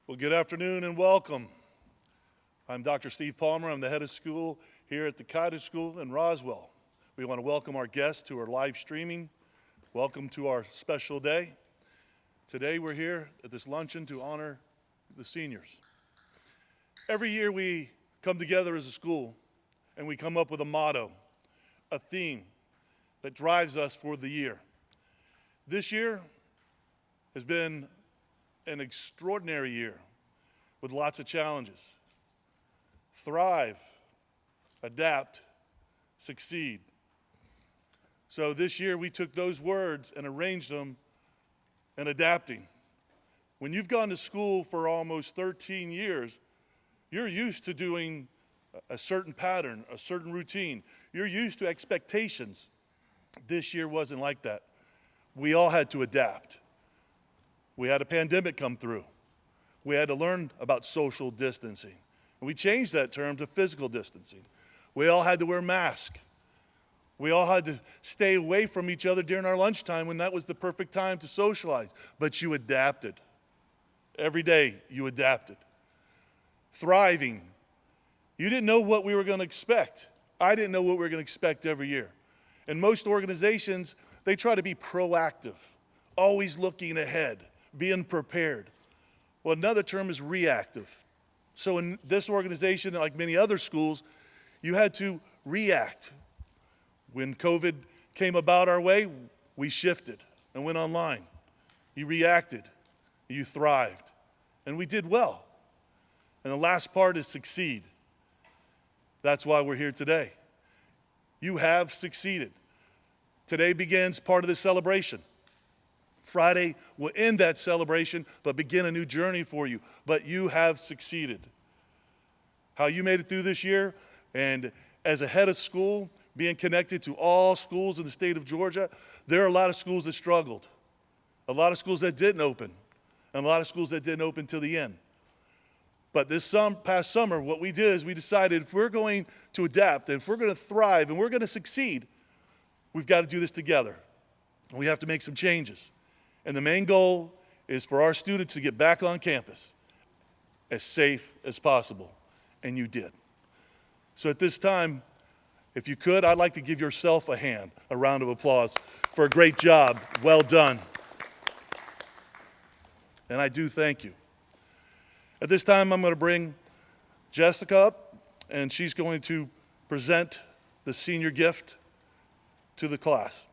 Well, good afternoon and welcome. I'm Dr. Steve Palmer. I'm the head of school here at the Cottage School in Roswell. We want to welcome our guests who are live streaming. Welcome to our special day. Today we're here at this luncheon to honor the seniors. Every year we come together as a school and we come up with a motto, a theme that drives us for the year. This year has been an extraordinary year with lots of challenges. Thrive, adapt, succeed. So this year we took those words and arranged them in adapting. When you've gone to school for almost 13 years, you're used to doing a certain pattern, a certain routine. You're used to expectations. This year wasn't like that. We all had to adapt. We had a pandemic come through. We had to learn about social distancing. And we changed that term to physical distancing. We all had to wear masks. We all had to stay away from each other during our lunchtime when that was the perfect time to socialize. But you adapted. Every day you adapted. Thriving. You didn't know what we were going to expect. I didn't know what we were going to expect every year. And most organizations, they try to be proactive, always looking ahead, being prepared. Well, another term is reactive. So in this organization, like many other schools, you had to react. When COVID came about our way, we shifted and went online. You reacted, you thrived, and we did well. And the last part is succeed. That's why we're here today. You have succeeded. Today begins part of the celebration. Friday will end that celebration, but begin a new journey for you. But you have succeeded. How you made it through this year, and as a head of school, being connected to all schools in the state of Georgia, there are a lot of schools that struggled. A lot of schools that didn't open, and a lot of schools that didn't open till the end. But this past summer, what we did is we decided if we're going to adapt, and if we're going to thrive, and we're going to succeed, we've got to do this together. We have to make some changes. And the main goal is for our students to get back on campus as safe as possible. And you did. So at this time, if you could, I'd like to give yourself a hand, a round of applause for a great job. Well done. And I do thank you. At this time, I'm going to bring Jessica up, and she's going to present the senior gift to the class.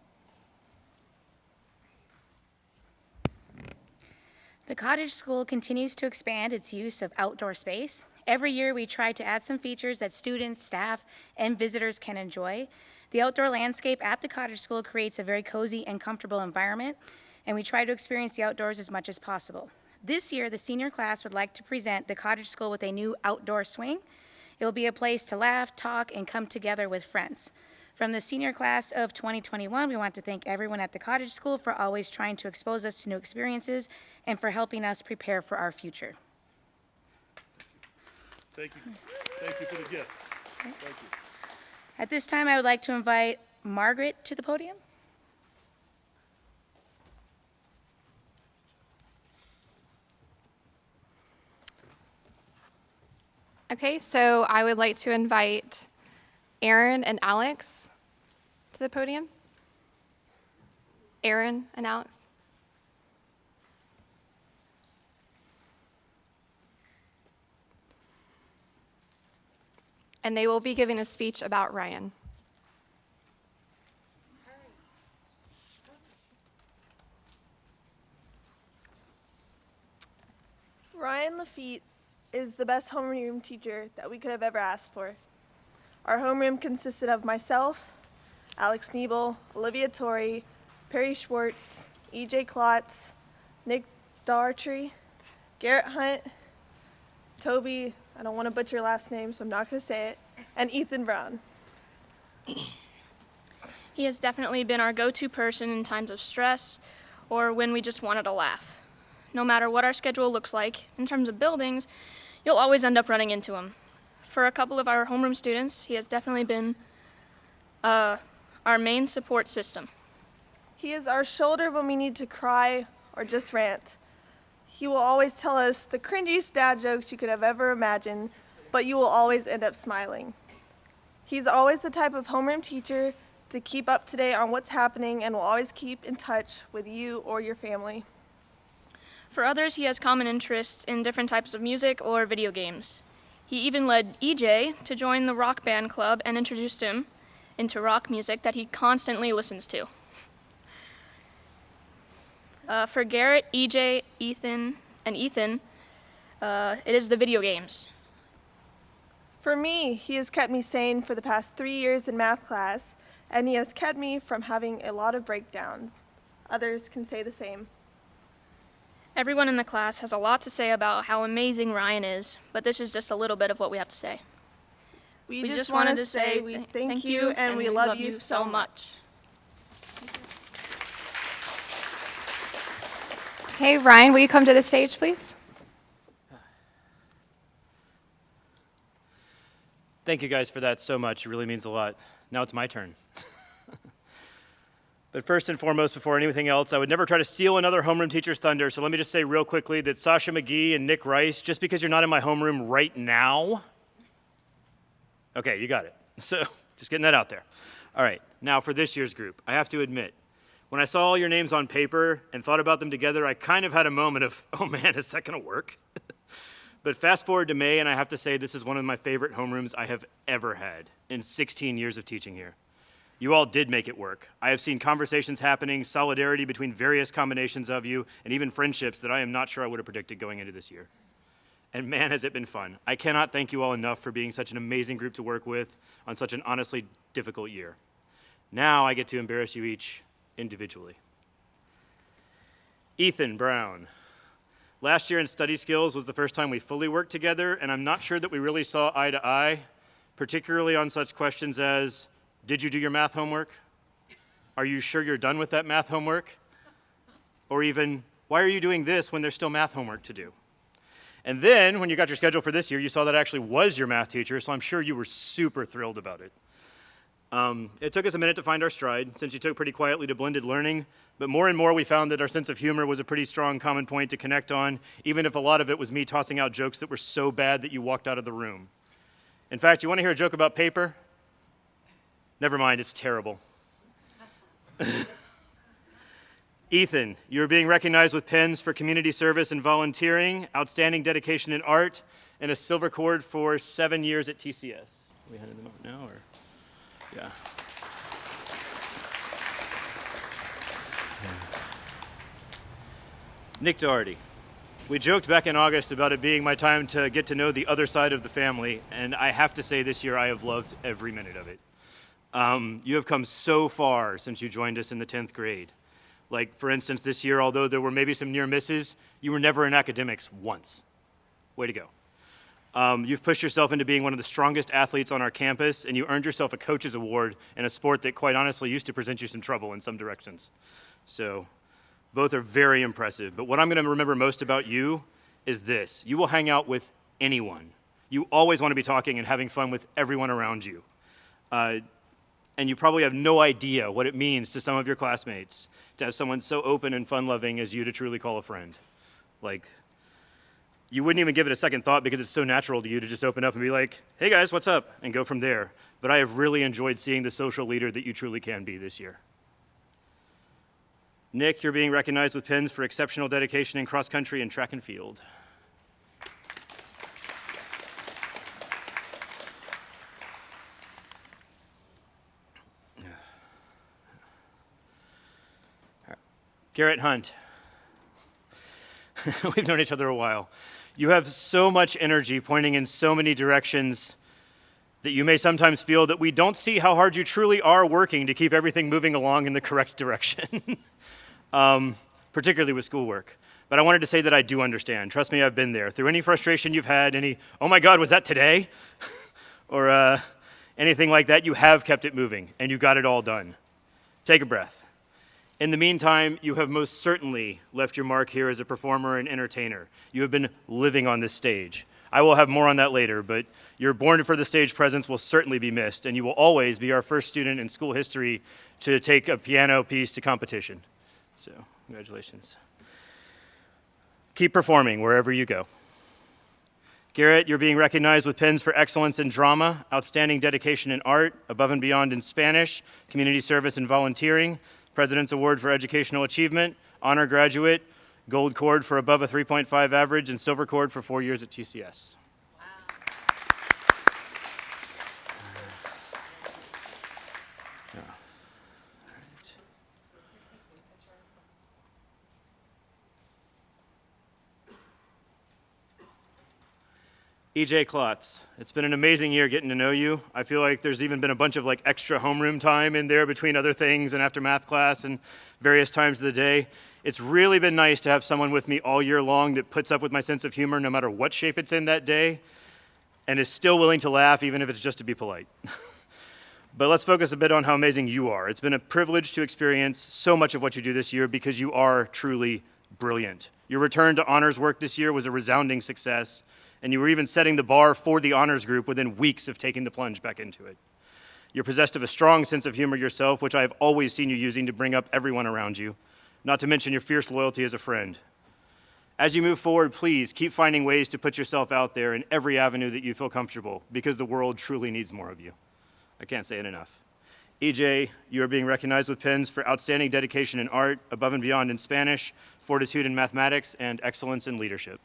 The Cottage School continues to expand its use of outdoor space. Every year we try to add some features that students, staff, and visitors can enjoy. The outdoor landscape at the Cottage School creates a very cozy and comfortable environment, and we try to experience the outdoors as much as possible. This year, the senior class would like to present the Cottage School with a new outdoor swing. It will be a place to laugh, talk, and come together with friends. From the senior class of 2021, we want to thank everyone at the Cottage School for always trying to expose us to new experiences and for helping us prepare for our future. Thank you. Thank you for the gift. Thank you. At this time, I would like to invite Margaret to the podium. Okay, so I would like to invite Aaron and Alex to the podium. Aaron and Alex. And they will be giving a speech about Ryan. Ryan Lafitte is the best homeroom teacher that we could have ever asked for. Our homeroom consisted of myself, Alex Niebel, Olivia Torrey, Perry Schwartz, EJ Klotz, Nick Daugherty, Garrett Hunt, Toby, I don't want to butcher your last name, so I'm not going to say it, and Ethan Brown. He has definitely been our go-to person in times of stress or when we just wanted to laugh. No matter what our schedule looks like, in terms of buildings, you'll always end up running into him. For a couple of our homeroom students, he has definitely been our main support system. He is our shoulder when we need to cry or just rant. He will always tell us the cringiest dad jokes you could have ever imagined, but you will always end up smiling. He's always the type of homeroom teacher to keep up to date on what's happening and will always keep in touch with you or your family. For others, he has common interests in different types of music or video games. He even led EJ to join the rock band club and introduced him into rock music that he constantly listens to. For Garrett, EJ, Ethan, it is the video games. For me, he has kept me sane for the past 3 years in math class, and he has kept me from having a lot of breakdowns. Others can say the same. Everyone in the class has a lot to say about how amazing Ryan is, but this is just a little bit of what we have to say. We just wanted to say we thank you and we love you so much. Okay, Ryan, will you come to the stage, please? Thank you guys for that so much. It really means a lot. Now it's my turn. But first and foremost, before anything else, I would never try to steal another homeroom teacher's thunder, so let me just say real quickly that Sasha McGee and Nick Rice, just because you're not in my homeroom right now, okay, you got it. So just getting that out there. All right, now for this year's group, I have to admit, when I saw all your names on paper and thought about them together, I kind of had a moment of, oh man, is that gonna work? But fast forward to May, and I have to say this is one of my favorite homerooms I have ever had in 16 years of teaching here. You all did make it work. I have seen conversations happening, solidarity between various combinations of you, and even friendships that I am not sure I would have predicted going into this year. And man, has it been fun. I cannot thank you all enough for being such an amazing group to work with on such an honestly difficult year. Now I get to embarrass you each individually. Ethan Brown. Last year in study skills was the first time we fully worked together, and I'm not sure that we really saw eye to eye, particularly on such questions as, did you do your math homework? Are you sure you're done with that math homework? Or even, why are you doing this when there's still math homework to do? And then, when you got your schedule for this year, you saw that actually was your math teacher, so I'm sure you were super thrilled about it. It took us a minute to find our stride, since you took pretty quietly to blended learning, but more and more we found that our sense of humor was a pretty strong common point to connect on, even if a lot of it was me tossing out jokes that were so bad that you walked out of the room. In fact, you want to hear a joke about paper? Never mind, it's terrible. Ethan, you're being recognized with pens for community service and volunteering, outstanding dedication in art, and a silver cord for 7 years at TCS. Are we handing them out now, or? Yeah. Nick Doherty. We joked back in August about it being my time to get to know the other side of the family, and I have to say this year I have loved every minute of it. You have come so far since you joined us in the 10th grade. Like, for instance, this year, although there were maybe some near misses, you were never in academics once. Way to go. You've pushed yourself into being one of the strongest athletes on our campus, and you earned yourself a coach's award in a sport that quite honestly used to present you some trouble in some directions. So, both are very impressive. But what I'm going to remember most about you is this. You will hang out with anyone. You always want to be talking and having fun with everyone around you. And you probably have no idea what it means to some of your classmates to have someone so open and fun-loving as you to truly call a friend. Like, you wouldn't even give it a second thought because it's so natural to you to just open up and be like, hey guys, what's up? And go from there. But I have really enjoyed seeing the social leader that you truly can be this year. Nick, you're being recognized with pins for exceptional dedication in cross-country and track and field. Garrett Hunt. We've known each other a while. You have so much energy pointing in so many directions that you may sometimes feel that we don't see how hard you truly are working to keep everything moving along in the correct direction, particularly with schoolwork. But I wanted to say that I do understand. Trust me, I've been there. Through any frustration you've had, any, oh my God, was that today? or anything like that, you have kept it moving, and you got it all done. Take a breath. In the meantime, you have most certainly left your mark here as a performer and entertainer. You have been living on this stage. I will have more on that later, but your born for the stage presence will certainly be missed, and you will always be our first student in school history to take a piano piece to competition. So, congratulations. Keep performing wherever you go. Garrett, you're being recognized with pins for excellence in drama, outstanding dedication in art, above and beyond in Spanish, community service and volunteering, President's Award for Educational Achievement, honor graduate, gold cord for above a 3.5 average, and silver cord for 4 years at TCS. EJ Klotz, it's been an amazing year getting to know you. I feel like there's even been a bunch of like extra homeroom time in there between other things and after math class and various times of the day. It's really been nice to have someone with me all year long that puts up with my sense of humor no matter what shape it's in that day and is still willing to laugh even if it's just to be polite. But let's focus a bit on how amazing you are. It's been a privilege to experience so much of what you do this year because you are truly brilliant. Your return to honors work this year was a resounding success, and you were even setting the bar for the honors group within weeks of taking the plunge back into it. You're possessed of a strong sense of humor yourself, which I have always seen you using to bring up everyone around you, not to mention your fierce loyalty as a friend. As you move forward, please keep finding ways to put yourself out there in every avenue that you feel comfortable, because the world truly needs more of you. I can't say it enough. EJ, you are being recognized with pins for outstanding dedication in art, above and beyond in Spanish, fortitude in mathematics, and excellence in leadership.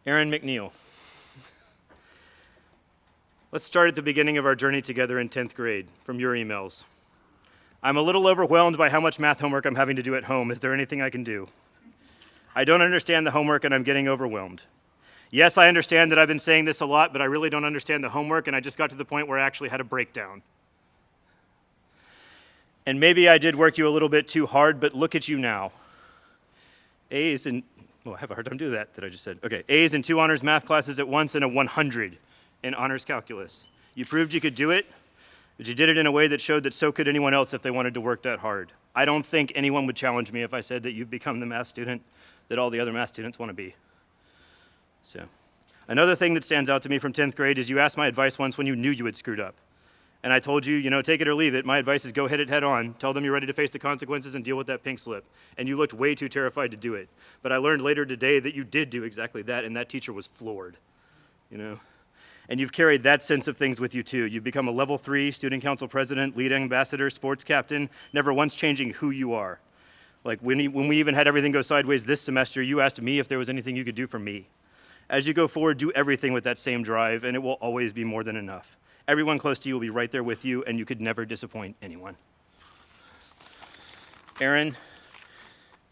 Aaron McNeil. Let's start at the beginning of our journey together in 10th grade, from your emails. I'm a little overwhelmed by how much math homework I'm having to do at home. Is there anything I can do? I don't understand the homework and I'm getting overwhelmed. Yes, I understand that I've been saying this a lot, but I really don't understand the homework, and I just got to the point where I actually had a breakdown. And maybe I did work you a little bit too hard, but look at you now. A's in, I have a hard time doing that I just said. Okay, A's in 2 honors math classes at once and a 100 in honors calculus. You proved you could do it, but you did it in a way that showed that so could anyone else if they wanted to work that hard. I don't think anyone would challenge me if I said that you've become the math student that all the other math students want to be. So, another thing that stands out to me from 10th grade is you asked my advice once when you knew you had screwed up. And I told you, take it or leave it. My advice is go hit it head on. Tell them you're ready to face the consequences and deal with that pink slip. And you looked way too terrified to do it. But I learned later today that you did do exactly that, and that teacher was floored, And you've carried that sense of things with you too. You've become a level 3 student council president, lead ambassador, sports captain, never once changing who you are. Like when we even had everything go sideways this semester, you asked me if there was anything you could do for me. As you go forward, do everything with that same drive, and it will always be more than enough. Everyone close to you will be right there with you, and you could never disappoint anyone. Aaron,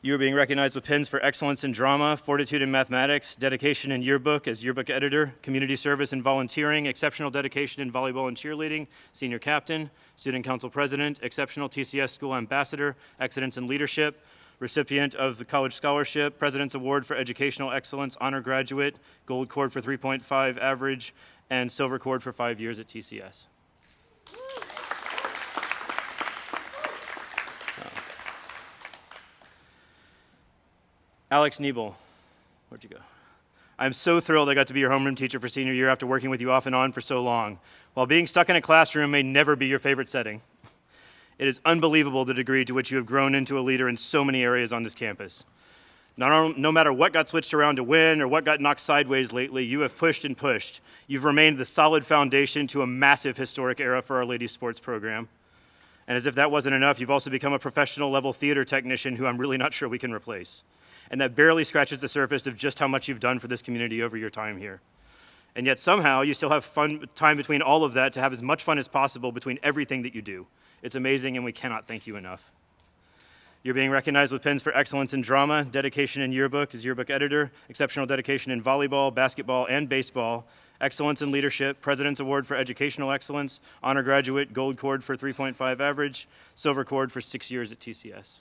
you are being recognized with pins for excellence in drama, fortitude in mathematics, dedication in yearbook as yearbook editor, community service and volunteering, exceptional dedication in volleyball and cheerleading, senior captain, student council president, exceptional TCS school ambassador, excellence in leadership, recipient of the college scholarship, President's Award for Educational Excellence, honor graduate, gold cord for 3.5 average, and silver cord for 5 years at TCS. Alex Niebel, where'd you go? I'm so thrilled I got to be your homeroom teacher for senior year after working with you off and on for so long. While being stuck in a classroom may never be your favorite setting, it is unbelievable the degree to which you have grown into a leader in so many areas on this campus. No matter what got switched around to win or what got knocked sideways lately, you have pushed and pushed. You've remained the solid foundation to a massive historic era for Our Ladies sports program. And as if that wasn't enough, you've also become a professional level theater technician who I'm really not sure we can replace. And that barely scratches the surface of just how much you've done for this community over your time here. And yet somehow you still have fun time between all of that to have as much fun as possible between everything that you do. It's amazing, and we cannot thank you enough. You're being recognized with pins for excellence in drama, dedication in yearbook as yearbook editor, exceptional dedication in volleyball, basketball, and baseball, excellence in leadership, President's Award for Educational Excellence, honor graduate, gold cord for 3.5 average, silver cord for 6 years at TCS.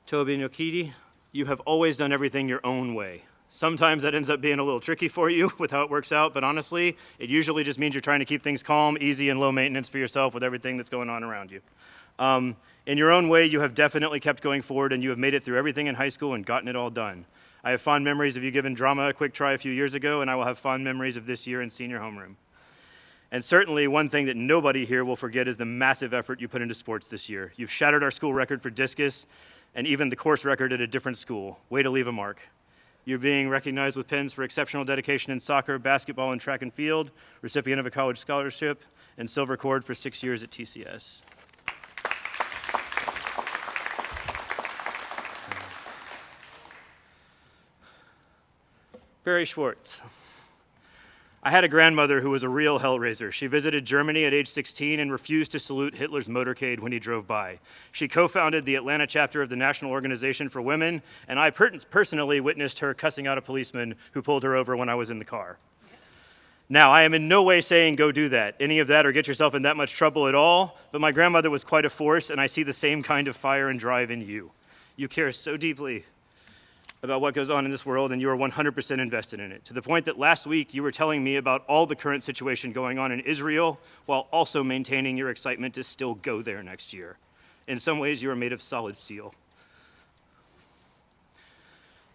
Toby Nokiti, you have always done everything your own way. Sometimes that ends up being a little tricky for you with how it works out, but honestly, it usually just means you're trying to keep things calm, easy, and low maintenance for yourself with everything that's going on around you. In your own way, you have definitely kept going forward, and you have made it through everything in high school and gotten it all done. I have fond memories of you giving drama a quick try a few years ago, and I will have fond memories of this year in senior homeroom. And certainly, one thing that nobody here will forget is the massive effort you put into sports this year. You've shattered our school record for discus, and even the course record at a different school. Way to leave a mark. You're being recognized with pins for exceptional dedication in soccer, basketball, and track and field, recipient of a college scholarship, and silver cord for 6 years at TCS. Barry Schwartz. I had a grandmother who was a real hellraiser. She visited Germany at age 16 and refused to salute Hitler's motorcade when he drove by. She co-founded the Atlanta chapter of the National Organization for Women, and I personally witnessed her cussing out a policeman who pulled her over when I was in the car. Now, I am in no way saying go do that, any of that, or get yourself in that much trouble at all, but my grandmother was quite a force, and I see the same kind of fire and drive in you. You care so deeply about what goes on in this world, and you are 100% invested in it, to the point that last week you were telling me about all the current situation going on in Israel, while also maintaining your excitement to still go there next year. In some ways, you are made of solid steel.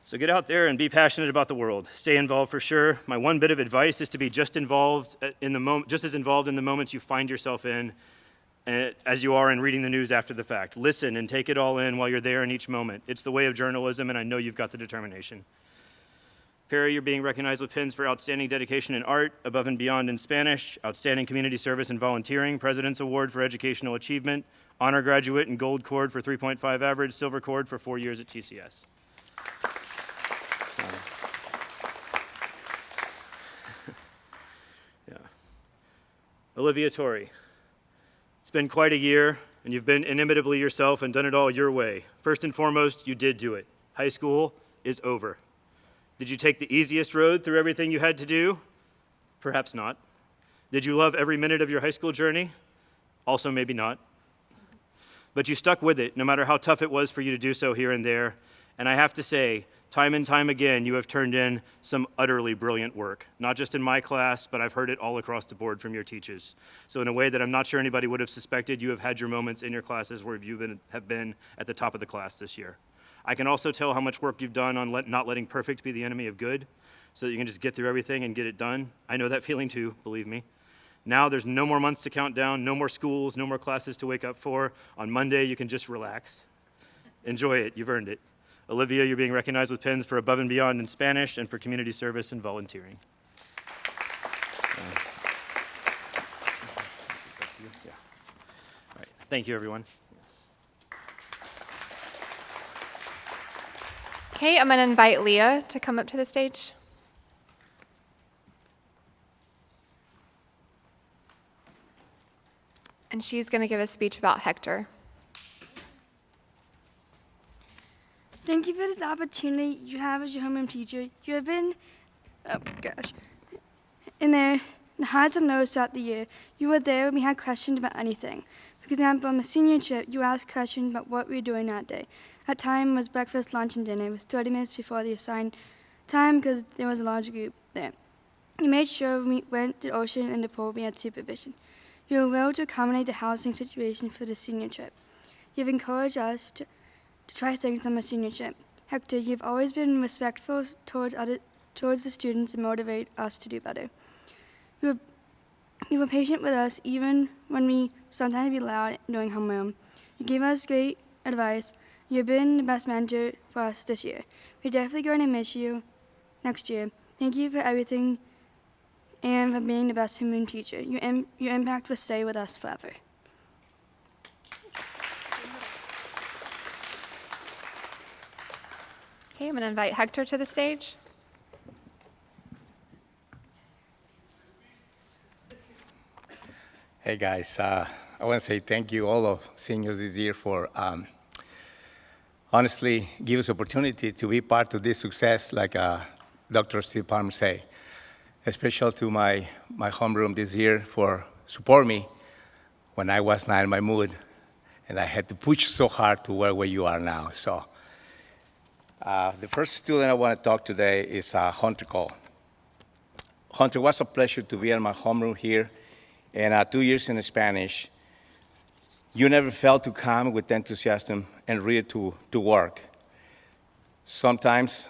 So get out there and be passionate about the world. Stay involved for sure. My one bit of advice is to be just as involved in the moments you find yourself in as you are in reading the news after the fact. Listen and take it all in while you're there in each moment. It's the way of journalism, and I know you've got the determination. Perry, you're being recognized with pins for outstanding dedication in art, above and beyond in Spanish, outstanding community service and volunteering, President's Award for Educational Achievement, honor graduate and gold cord for 3.5 average, silver cord for 4 years at TCS. Yeah. Olivia Torrey. It's been quite a year, and you've been inimitably yourself and done it all your way. First and foremost, you did do it. High school is over. Did you take the easiest road through everything you had to do? Perhaps not. Did you love every minute of your high school journey? Also maybe not. But you stuck with it, no matter how tough it was for you to do so here and there. And I have to say, time and time again, you have turned in some utterly brilliant work. Not just in my class, but I've heard it all across the board from your teachers. So in a way that I'm not sure anybody would have suspected, you have had your moments in your classes where you have been at the top of the class this year. I can also tell how much work you've done on not letting perfect be the enemy of good, so that you can just get through everything and get it done. I know that feeling too, believe me. Now there's no more months to count down, no more schools, no more classes to wake up for. On Monday, you can just relax. Enjoy it, you've earned it. Olivia, you're being recognized with pins for above and beyond in Spanish and for community service and volunteering. Yeah. All right. Thank you, everyone. Okay, I'm going to invite Leah to come up to the stage. And she's going to give a speech about Hector. Thank you for this opportunity you have as your homeroom teacher. You have been, in there, the highs and lows throughout the year. You were there when we had questions about anything. For example, on the senior trip, you asked questions about what we were doing that day. That time was breakfast, lunch, and dinner. It was 30 minutes before the assigned time because there was a large group there. You made sure when we went to the ocean and the pool, we had supervision. You were willing to accommodate the housing situation for the senior trip. You've encouraged us to try things on my senior trip. Hector, you've always been respectful towards the students and motivate us to do better. You were patient with us even when we sometimes be loud during homeroom. You gave us great advice. You've been the best mentor for us this year. We're definitely going to miss you next year. Thank you for everything and for being the best homeroom teacher. Your impact will stay with us forever. Okay, I'm going to invite Hector to the stage. Hey guys, I want to say thank you all of seniors this year for honestly give us opportunity to be part of this success, like Dr. Steve Palmer say. Especially to my homeroom this year for support me when I was not in my mood, and I had to push so hard to where you are now. So the first student I want to talk today is Hunter Cole. Hunter, it was a pleasure to be in my homeroom here, and 2 years in Spanish. You never failed to come with enthusiasm and ready to work. Sometimes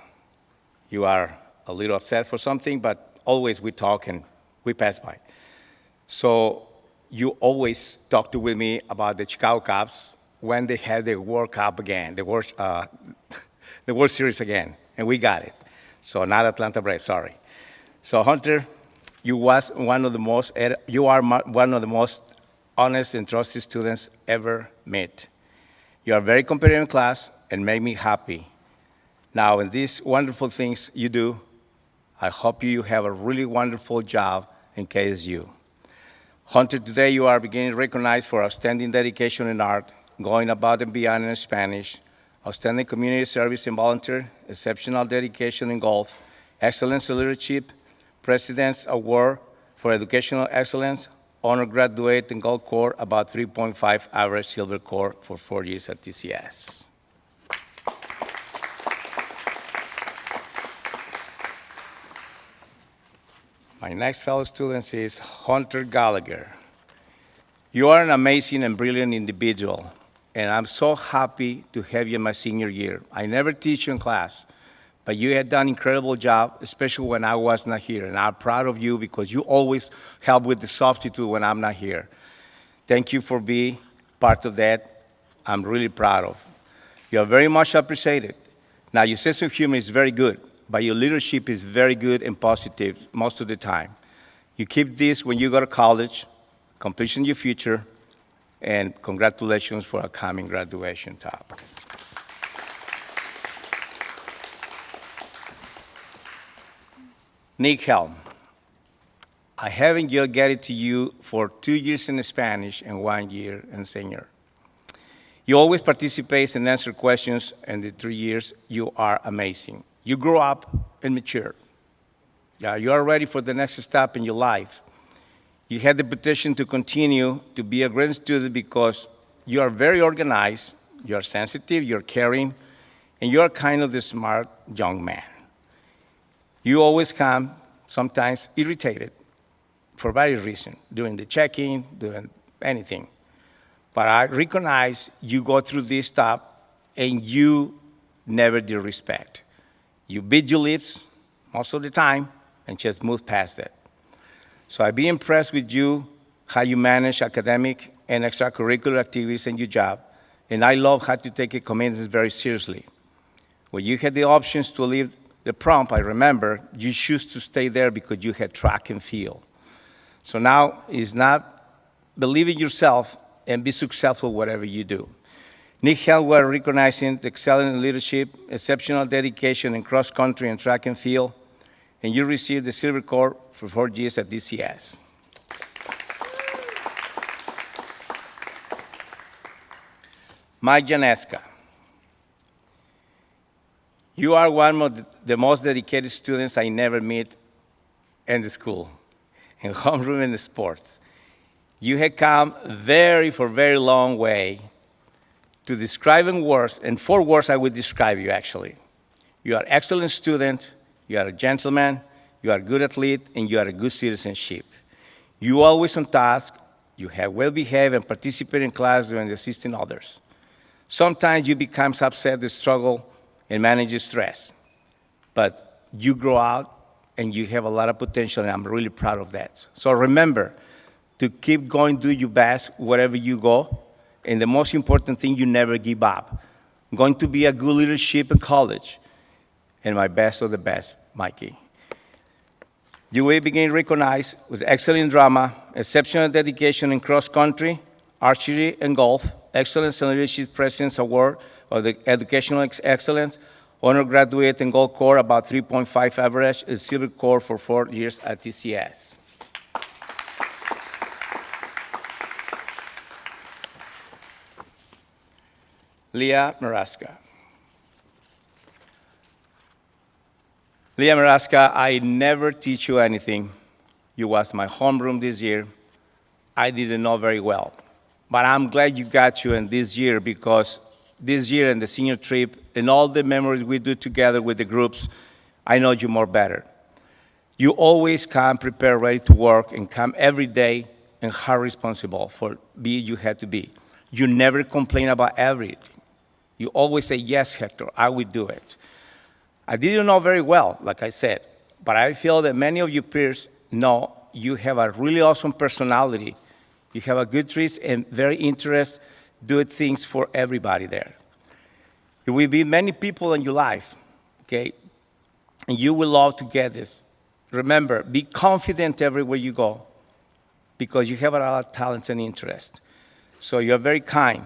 you are a little upset for something, but always we talk and we pass by. So you always talked with me about the Chicago Cubs when they had the World Cup again, the World Series again, and we got it. So not Atlanta Braves, sorry. So Hunter, you are one of the most honest and trusted students ever met. You are very competitive in class and make me happy. Now, in these wonderful things you do, I hope you have a really wonderful job in KSU. Hunter, today you are being recognized for outstanding dedication in art, going above and beyond in Spanish, outstanding community service and volunteer, exceptional dedication in golf, excellence in leadership, President's Award for Educational Excellence, honor graduate in Gold Corps, about 3.5 average Silver Corps for 4 years at TCS. My next fellow student is Hunter Gallagher. You are an amazing and brilliant individual, and I'm so happy to have you in my senior year. I never teach you in class, but you have done an incredible job, especially when I was not here, and I'm proud of you because you always help with the substitute when I'm not here. Thank you for being part of that. I'm really proud of. You are very much appreciated. Now, your sense of humor is very good, but your leadership is very good and positive most of the time. You keep this when you go to college, completion your future, and congratulations for a coming graduation top. Nick Helm. I haven't yet get it to you for 2 years in Spanish and 1 year in senior. You always participate and answer questions, and the 3 years, you are amazing. You grow up and mature. Yeah, you are ready for the next step in your life. You had the potential to continue to be a great student because you are very organized, you are sensitive, you're caring, and you are kind of the smart young man. You always come, sometimes irritated, for various reasons, doing the checking, doing anything. But I recognize you go through this stuff, and you never disrespect. You bit your lips most of the time and just move past it. So I'd be impressed with you, how you manage academic and extracurricular activities in your job, and I love how you take your commitments very seriously. When you had the options to leave the prom, I remember, you choose to stay there because you had track and field. So now is not believe in yourself and be successful whatever you do. Nick Held were recognizing the excellent leadership, exceptional dedication in cross-country and track and field, and you received the Silver Corps for 4 years at DCS. Mike Janeska. You are one of the most dedicated students I never met in the school, in homeroom and sports. You have come for very long way to describe in words, and 4 words I would describe you actually. You are an excellent student, you are a gentleman, you are a good athlete, and you are a good citizenship. You are always on task, you have well behaved and participate in class and assisting others. Sometimes you become upset, the struggle, and manage stress. But you grow out and you have a lot of potential, and I'm really proud of that. So remember to keep going, do your best wherever you go, and the most important thing, you never give up. I'm going to be a good leadership in college, and my best of the best, Mikey. You will begin recognized with excellent drama, exceptional dedication in cross-country, archery, and golf, excellence in leadership presence award of the educational excellence, honor graduate in Gold Corps, about 3.5 average, and Silver Corps for 4 years at TCS. Leah Maraska. Leah Maraska, I never teach you anything. You was my homeroom this year. I didn't know very well. But I'm glad you got you in this year because this year and the senior trip and all the memories we do together with the groups, I know you more better. You always come prepared, ready to work, and come every day and hard responsible for you had to be. You never complain about everything. You always say, yes, Hector, I will do it. I didn't know very well, like I said, but I feel that many of you peers know you have a really awesome personality. You have a good trees and very interested, do things for everybody there. There will be many people in your life, okay? And you will love to get this. Remember, be confident everywhere you go because you have a lot of talents and interests. So you're very kind.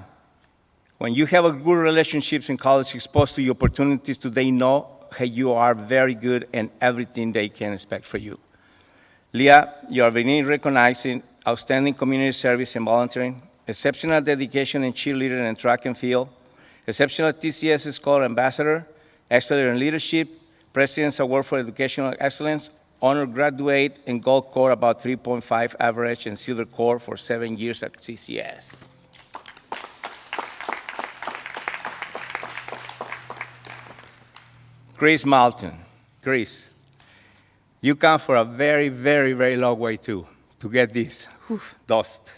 When you have a good relationships in college, exposed to your opportunities, they know hey, you are very good and everything they can expect for you. Leah, you are being recognized in outstanding community service and volunteering, exceptional dedication in cheerleading and track and field, exceptional TCS Scholar Ambassador, excellent in leadership, President's Award for Educational Excellence, honor graduate in gold core about 3.5 average and silver core for 7 years at CCS. Grace Malton. Grace, you come for a very, very, very long way too to get this dust.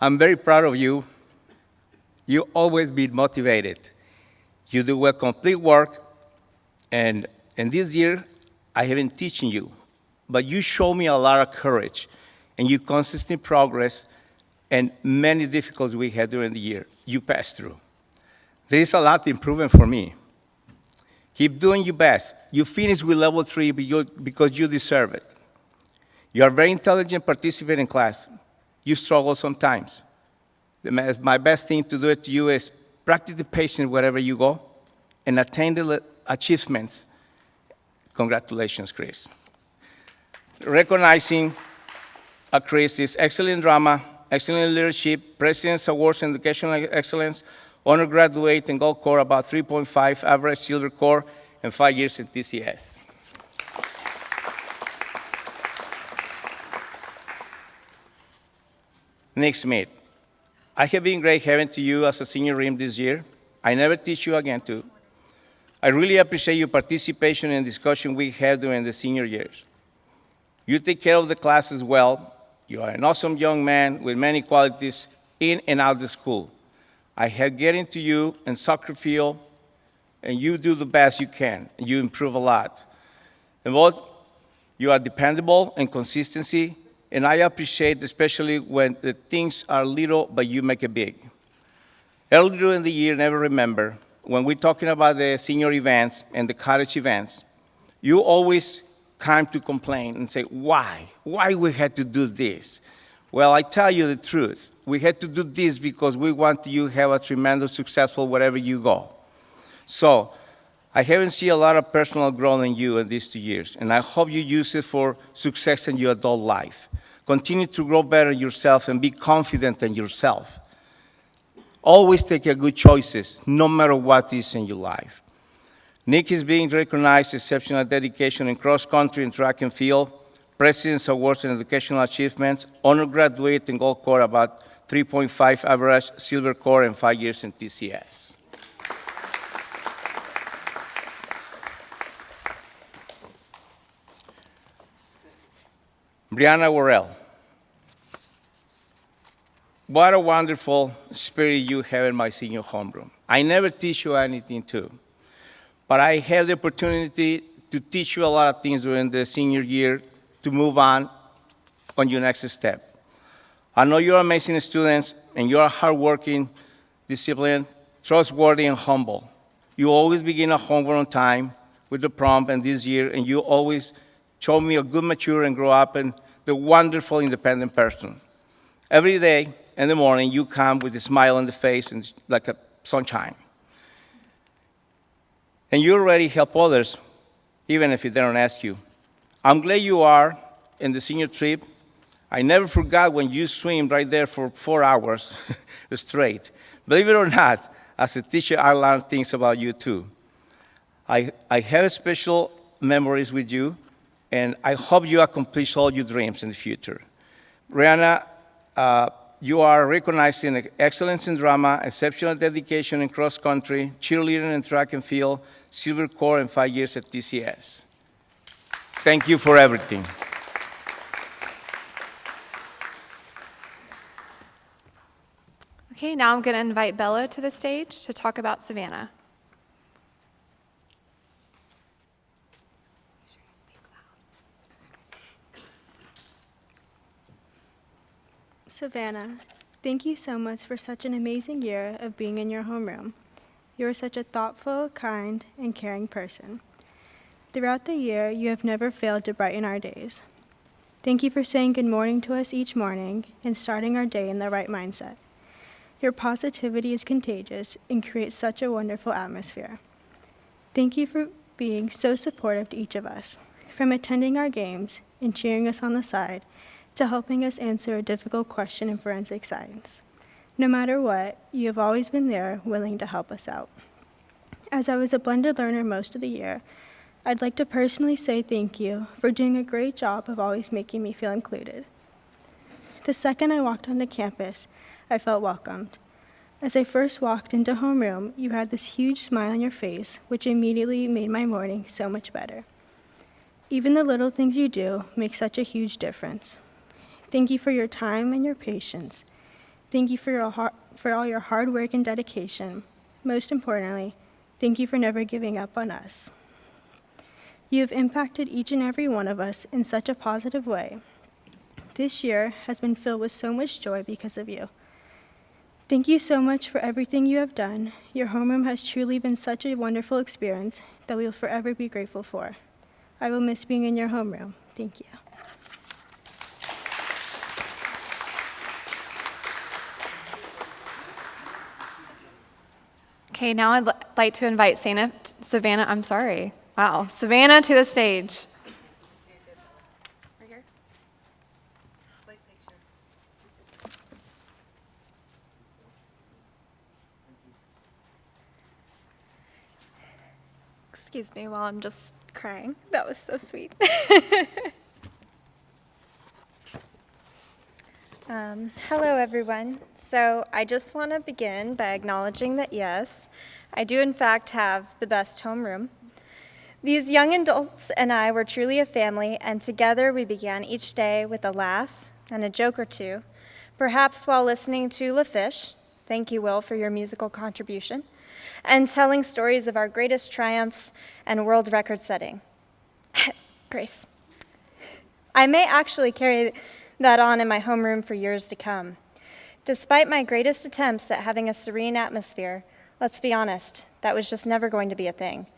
I'm very proud of you. You always be motivated. You do well complete work, and this year I have been teaching you, but you show me a lot of courage, and you consistent progress, and many difficulties we had during the year you passed through. There is a lot improvement for me. Keep doing your best. You finish with level 3 because you deserve it. You are very intelligent, participate in class. You struggle sometimes. My best thing to do it to you is practice the patience wherever you go and attain the achievements. Congratulations, Chris. Recognizing Chris is excellent drama, excellent leadership, President's Awards in Educational Excellence, honor graduate in gold core, about 3.5 average silver core, and 5 years in TCS. Nick Smith, I have been great having to you as a senior RIM this year. I never teach you again too. I really appreciate your participation in discussion we had during the senior years. You take care of the classes well. You are an awesome young man with many qualities in and out of the school. I have getting to you in soccer field, and you do the best you can, and you improve a lot. And both, you are dependable and consistency, and I appreciate especially when the things are little, but you make it big. Earlier in the year, never remember, when we're talking about the senior events and the cottage events, you always come to complain and say, why? Why we had to do this? Well, I tell you the truth. We had to do this because we want you to have a tremendous successful wherever you go. So I haven't seen a lot of personal growth in you in these 2 years, and I hope you use it for success in your adult life. Continue to grow better yourself and be confident in yourself. Always take your good choices, no matter what is in your life. Nick is being recognized exceptional dedication in cross-country and track and field, President's Awards in Educational Achievements, honor graduate in gold core, about 3.5 average, silver core, and 5 years in TCS. Brianna Worrell. What a wonderful spirit you have in my senior homeroom. I never teach you anything too, but I have the opportunity to teach you a lot of things during the senior year to move on your next step. I know you're amazing students, and you are hardworking, disciplined, trustworthy, and humble. You always begin a homework on time with the prompt and this year, and you always show me a good mature and grow up and the wonderful independent person. Every day in the morning, you come with a smile on the face and like a sunshine. And you already help others, even if they don't ask you. I'm glad you are in the senior trip. I never forgot when you swim right there for 4 hours straight. Believe it or not, as a teacher, I learned things about you too. I have special memories with you, and I hope you accomplish all your dreams in the future. Brianna, you are recognized in excellence in drama, exceptional dedication in cross-country, cheerleading and track and field, silver core, and 5 years at TCS. Thank you for everything. Okay, now I'm going to invite Bella to the stage to talk about Savannah. Savannah, thank you so much for such an amazing year of being in your homeroom. You are such a thoughtful, kind, and caring person. Throughout the year, you have never failed to brighten our days. Thank you for saying good morning to us each morning and starting our day in the right mindset. Your positivity is contagious and creates such a wonderful atmosphere. Thank you for being so supportive to each of us, from attending our games and cheering us on the side to helping us answer a difficult question in forensic science. No matter what, you have always been there, willing to help us out. As I was a blended learner most of the year, I'd like to personally say thank you for doing a great job of always making me feel included. The second I walked onto campus, I felt welcomed. As I first walked into homeroom, you had this huge smile on your face, which immediately made my morning so much better. Even the little things you do make such a huge difference. Thank you for your time and your patience. Thank you for all your hard work and dedication. Most importantly, thank you for never giving up on us. You have impacted each and every one of us in such a positive way. This year has been filled with so much joy because of you. Thank you so much for everything you have done. Your homeroom has truly been such a wonderful experience that we will forever be grateful for. I will miss being in your homeroom. Thank you. Okay, now I'd like to invite Savannah to the stage. Right here. Excuse me while I'm just crying. That was so sweet. Hello, everyone. So I just want to begin by acknowledging that, yes, I do in fact have the best homeroom. These young adults and I were truly a family, and together we began each day with a laugh and a joke or two, perhaps while listening to La Fish, thank you, Will, for your musical contribution, and telling stories of our greatest triumphs and world record setting. Grace. I may actually carry that on in my homeroom for years to come. Despite my greatest attempts at having a serene atmosphere, let's be honest, that was just never going to be a thing.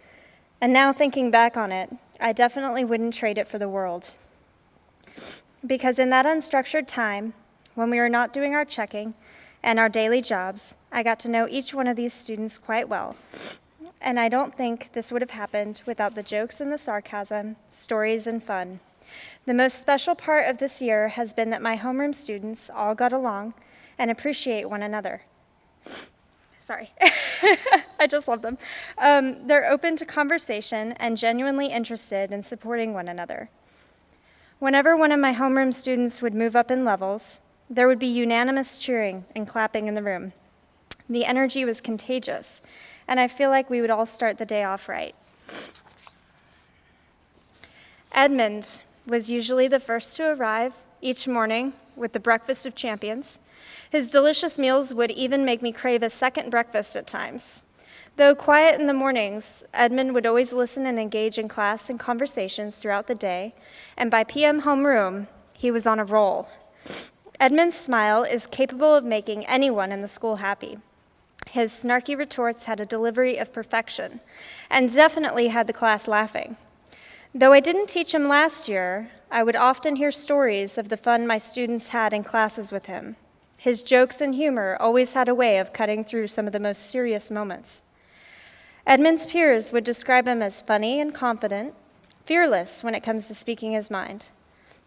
And now thinking back on it, I definitely wouldn't trade it for the world. Because in that unstructured time, when we were not doing our checking and our daily jobs, I got to know each one of these students quite well. And I don't think this would have happened without the jokes and the sarcasm, stories and fun. The most special part of this year has been that my homeroom students all got along and appreciate one another. Sorry, I just love them. They're open to conversation and genuinely interested in supporting one another. Whenever one of my homeroom students would move up in levels, there would be unanimous cheering and clapping in the room. The energy was contagious, and I feel like we would all start the day off right. Edmund was usually the first to arrive each morning with the breakfast of champions. His delicious meals would even make me crave a second breakfast at times. Though quiet in the mornings, Edmund would always listen and engage in class and conversations throughout the day, and by PM homeroom, he was on a roll. Edmund's smile is capable of making anyone in the school happy. His snarky retorts had a delivery of perfection, and definitely had the class laughing. Though I didn't teach him last year, I would often hear stories of the fun my students had in classes with him. His jokes and humor always had a way of cutting through some of the most serious moments. Edmund's peers would describe him as funny and confident, fearless when it comes to speaking his mind.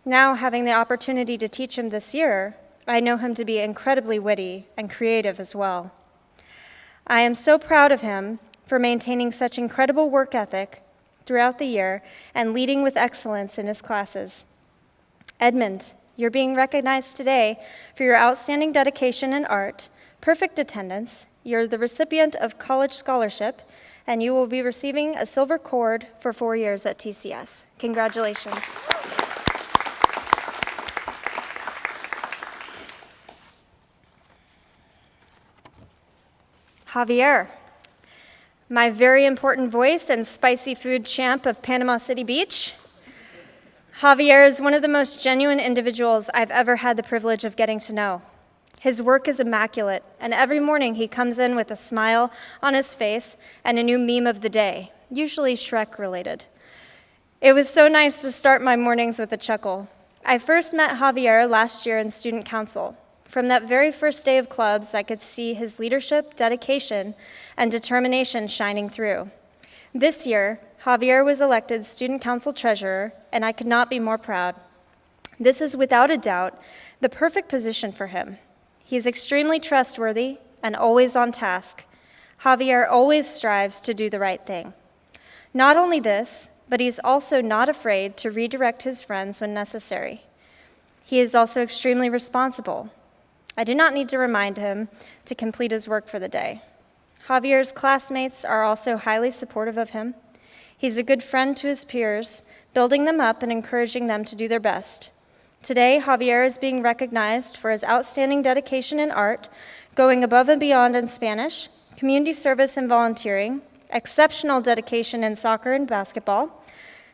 Now, having the opportunity to teach him this year, I know him to be incredibly witty and creative as well. I am so proud of him for maintaining such incredible work ethic throughout the year and leading with excellence in his classes. Edmund, you're being recognized today for your outstanding dedication in art, perfect attendance, you're the recipient of college scholarship, and you will be receiving a silver cord for 4 years at TCS. Congratulations. Javier, my very important voice and spicy food champ of Panama City Beach. Javier is one of the most genuine individuals I've ever had the privilege of getting to know. His work is immaculate, and every morning he comes in with a smile on his face and a new meme of the day, usually Shrek related. It was so nice to start my mornings with a chuckle. I first met Javier last year in student council. From that very first day of clubs, I could see his leadership, dedication, and determination shining through. This year, Javier was elected student council treasurer, and I could not be more proud. This is without a doubt the perfect position for him. He is extremely trustworthy and always on task. Javier always strives to do the right thing. Not only this, but he's also not afraid to redirect his friends when necessary. He is also extremely responsible. I do not need to remind him to complete his work for the day. Javier's classmates are also highly supportive of him. He's a good friend to his peers, building them up and encouraging them to do their best. Today, Javier is being recognized for his outstanding dedication in art, going above and beyond in Spanish, community service and volunteering, exceptional dedication in soccer and basketball,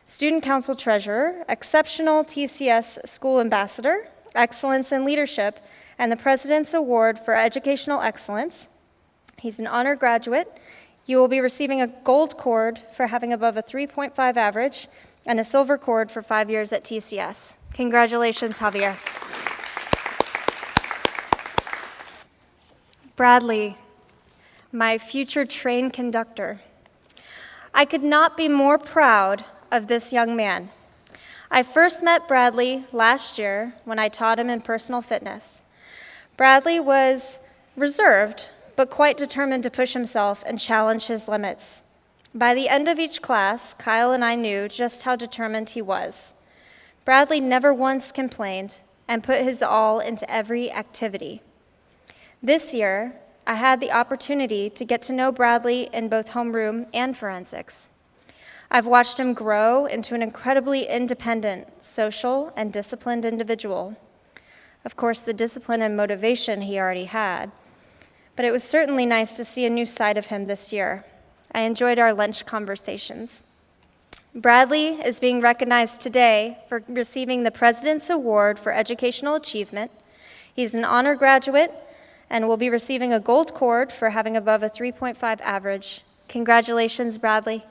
student council treasurer, exceptional TCS school ambassador, excellence in leadership, and the President's Award for Educational Excellence. He's an honor graduate. You will be receiving a gold cord for having above a 3.5 average and a silver cord for 5 years at TCS. Congratulations, Javier. Bradley, my future train conductor. I could not be more proud of this young man. I first met Bradley last year when I taught him in personal fitness. Bradley was reserved, but quite determined to push himself and challenge his limits. By the end of each class, Kyle and I knew just how determined he was. Bradley never once complained and put his all into every activity. This year, I had the opportunity to get to know Bradley in both homeroom and forensics. I've watched him grow into an incredibly independent, social, and disciplined individual. Of course, the discipline and motivation he already had, but it was certainly nice to see a new side of him this year. I enjoyed our lunch conversations. Bradley is being recognized today for receiving the President's Award for Educational Achievement. He's an honor graduate and will be receiving a gold cord for having above a 3.5 average. Congratulations, Bradley.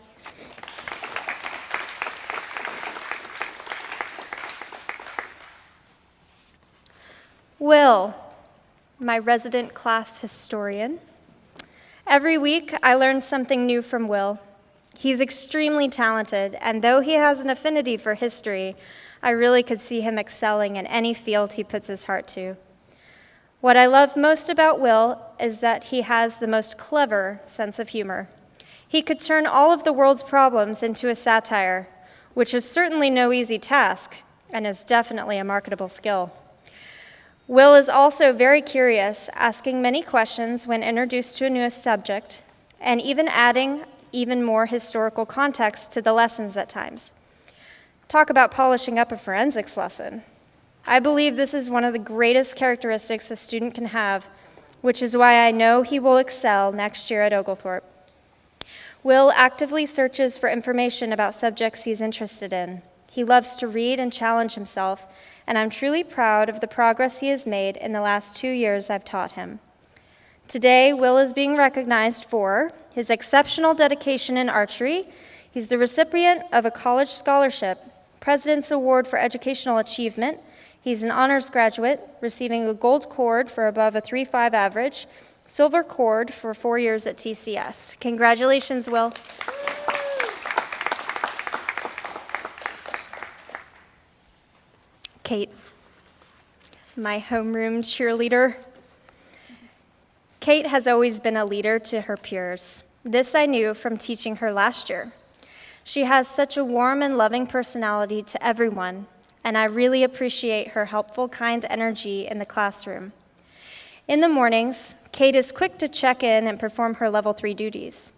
Will, my resident class historian. Every week, I learn something new from Will. He's extremely talented, and though he has an affinity for history, I really could see him excelling in any field he puts his heart to. What I love most about Will is that he has the most clever sense of humor. He could turn all of the world's problems into a satire, which is certainly no easy task and is definitely a marketable skill. Will is also very curious, asking many questions when introduced to a new subject, and even adding even more historical context to the lessons at times. Talk about polishing up a forensics lesson. I believe this is one of the greatest characteristics a student can have, which is why I know he will excel next year at Oglethorpe. Will actively searches for information about subjects he's interested in. He loves to read and challenge himself, and I'm truly proud of the progress he has made in the last 2 years I've taught him. Today, Will is being recognized for his exceptional dedication in archery. He's the recipient of a college scholarship, President's Award for Educational Achievement. He's an honors graduate, receiving a gold cord for above a 3.5 average, silver cord for 4 years at TCS. Congratulations, Will. Kate, my homeroom cheerleader. Kate has always been a leader to her peers. This I knew from teaching her last year. She has such a warm and loving personality to everyone, and I really appreciate her helpful, kind energy in the classroom. In the mornings, Kate is quick to check in and perform her level 3 duties.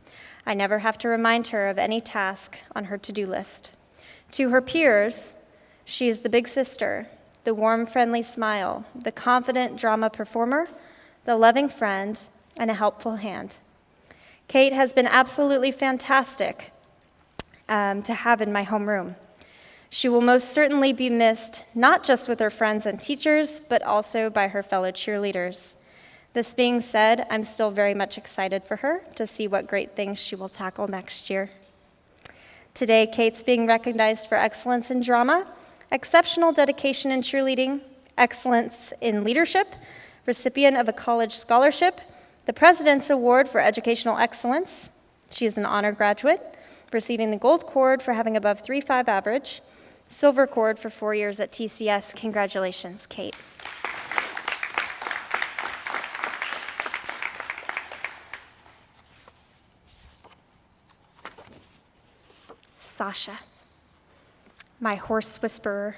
I never have to remind her of any task on her to-do list. To her peers, she is the big sister, the warm, friendly smile, the confident drama performer, the loving friend, and a helpful hand. Kate has been absolutely fantastic to have in my homeroom. She will most certainly be missed, not just with her friends and teachers, but also by her fellow cheerleaders. This being said, I'm still very much excited for her to see what great things she will tackle next year. Today, Kate's being recognized for excellence in drama, exceptional dedication in cheerleading, excellence in leadership, recipient of a college scholarship, the President's Award for Educational Excellence. She is an honor graduate, receiving the gold cord for having above 3.5 average, silver cord for 4 years at TCS. Congratulations, Kate. Sasha, my horse whisperer.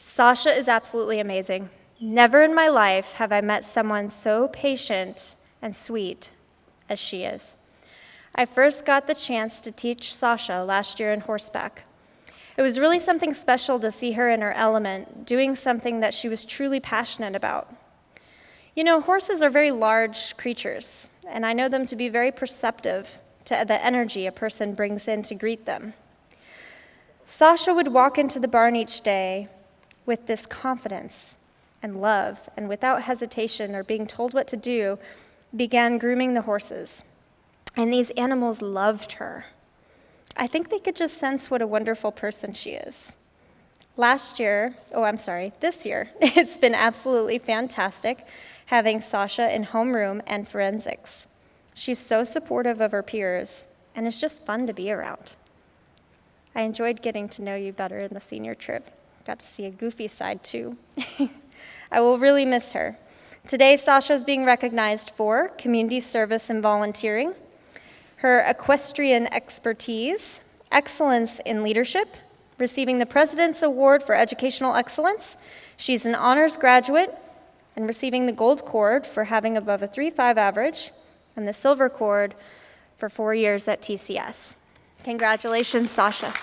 Sasha is absolutely amazing. Never in my life have I met someone so patient and sweet as she is. I first got the chance to teach Sasha last year in horseback. It was really something special to see her in her element, doing something that she was truly passionate about. You know, horses are very large creatures, and I know them to be very perceptive to the energy a person brings in to greet them. Sasha would walk into the barn each day with this confidence and love, and without hesitation or being told what to do, began grooming the horses. And these animals loved her. I think they could just sense what a wonderful person she is. This year, it's been absolutely fantastic having Sasha in homeroom and forensics. She's so supportive of her peers, and it's just fun to be around. I enjoyed getting to know you better in the senior trip. Got to see a goofy side, too. I will really miss her. Today, Sasha is being recognized for community service and volunteering, her equestrian expertise, excellence in leadership, receiving the President's Award for Educational Excellence. She's an honors graduate and receiving the gold cord for having above a 3.5 average, and the silver cord for 4 years at TCS. Congratulations, Sasha.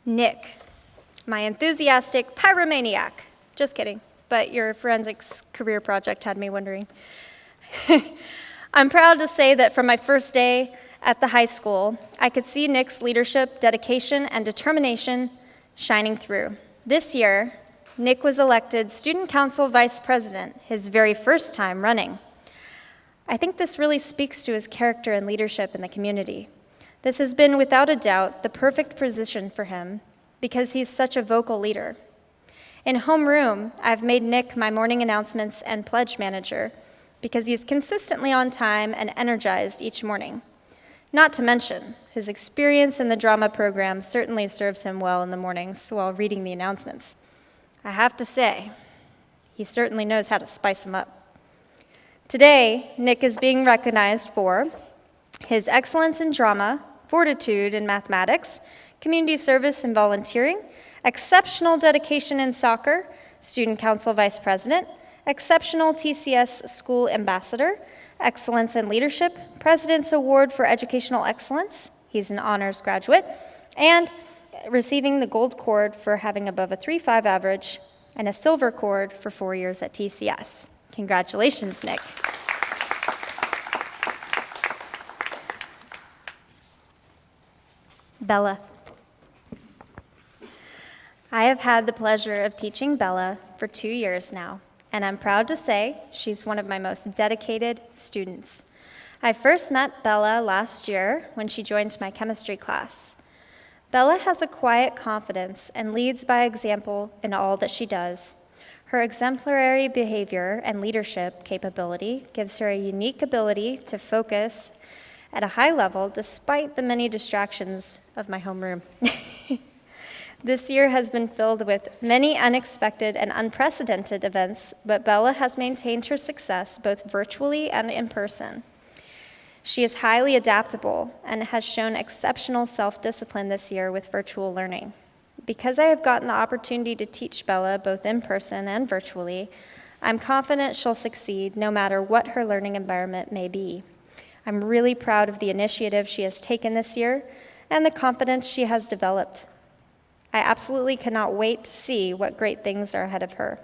Nick, my enthusiastic pyromaniac. Just kidding, but your forensics career project had me wondering. I'm proud to say that from my first day at the high school, I could see Nick's leadership, dedication, and determination shining through. This year, Nick was elected Student Council Vice President, his very first time running. I think this really speaks to his character and leadership in the community. This has been, without a doubt, the perfect position for him because he's such a vocal leader. In homeroom, I've made Nick my morning announcements and pledge manager because he's consistently on time and energized each morning. Not to mention, his experience in the drama program certainly serves him well in the mornings while reading the announcements. I have to say, he certainly knows how to spice them up. Today, Nick is being recognized for his excellence in drama, fortitude in mathematics, community service and volunteering, exceptional dedication in soccer, Student Council Vice President, exceptional TCS School Ambassador, excellence in leadership, President's Award for Educational Excellence, he's an honors graduate, and receiving the gold cord for having above a 3.5 average and a silver cord for 4 years at TCS. Congratulations, Nick. Bella. I have had the pleasure of teaching Bella for 2 years now, and I'm proud to say she's one of my most dedicated students. I first met Bella last year when she joined my chemistry class. Bella has a quiet confidence and leads by example in all that she does. Her exemplary behavior and leadership capability gives her a unique ability to focus at a high level despite the many distractions of my homeroom. This year has been filled with many unexpected and unprecedented events, but Bella has maintained her success both virtually and in person. She is highly adaptable and has shown exceptional self-discipline this year with virtual learning. Because I have gotten the opportunity to teach Bella both in person and virtually, I'm confident she'll succeed no matter what her learning environment may be. I'm really proud of the initiative she has taken this year and the confidence she has developed. I absolutely cannot wait to see what great things are ahead of her.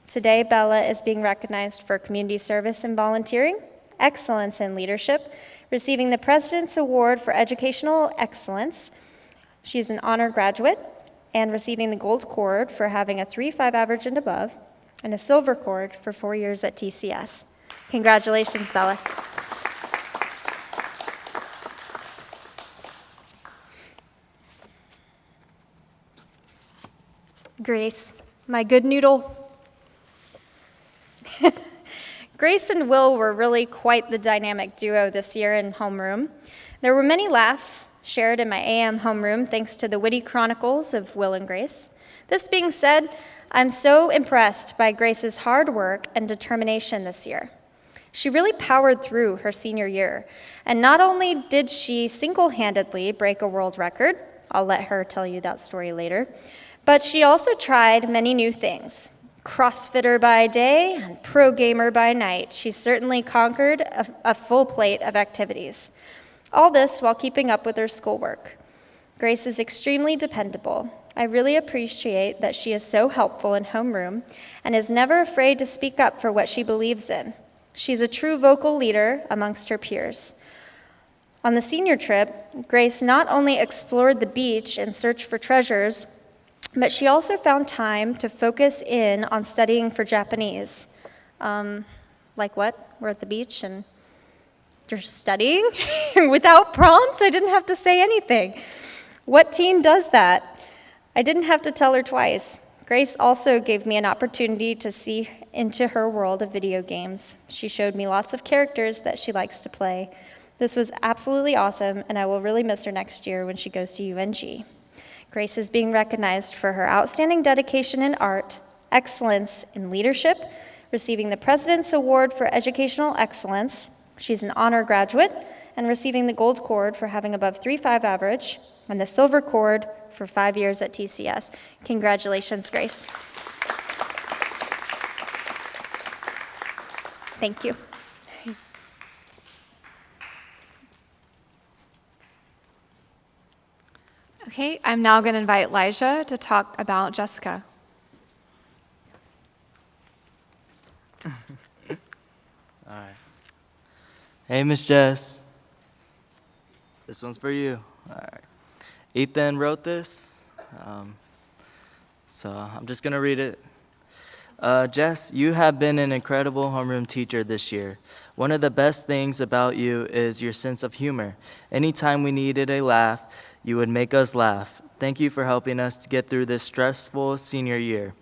Today, Bella is being recognized for community service and volunteering, excellence in leadership, receiving the President's Award for Educational Excellence. She's an honor graduate and receiving the Gold Cord for having a 3.5 average and above, and a Silver Cord for 4 years at TCS. Congratulations, Bella. Grace, my good noodle. Grace and Will were really quite the dynamic duo this year in homeroom. There were many laughs shared in my AM homeroom thanks to the witty chronicles of Will and Grace. This being said, I'm so impressed by Grace's hard work and determination this year. She really powered through her senior year, and not only did she single-handedly break a world record, I'll let her tell you that story later, but she also tried many new things. CrossFitter by day and pro gamer by night, she certainly conquered a full plate of activities. All this while keeping up with her schoolwork. Grace is extremely dependable. I really appreciate that she is so helpful in homeroom and is never afraid to speak up for what she believes in. She's a true vocal leader amongst her peers. On the senior trip, Grace not only explored the beach in search for treasures, but she also found time to focus in on studying for Japanese. Like what? We're at the beach and you're studying? Without prompt? I didn't have to say anything. What teen does that? I didn't have to tell her twice. Grace also gave me an opportunity to see into her world of video games. She showed me lots of characters that she likes to play. This was absolutely awesome, and I will really miss her next year when she goes to UNG. Grace is being recognized for her outstanding dedication in art, excellence in leadership, receiving the President's Award for Educational Excellence. She's an honor graduate and receiving the Gold Cord for having above 3.5 average and the Silver Cord for 5 years at TCS. Congratulations, Grace. Thank you. Okay, I'm now going to invite Elijah to talk about Jessica. All right. Hey, Miss Jess. This one's for you. All right. Ethan wrote this, so I'm just going to read it. Jess, you have been an incredible homeroom teacher this year. One of the best things about you is your sense of humor. Anytime we needed a laugh, you would make us laugh. Thank you for helping us to get through this stressful senior year.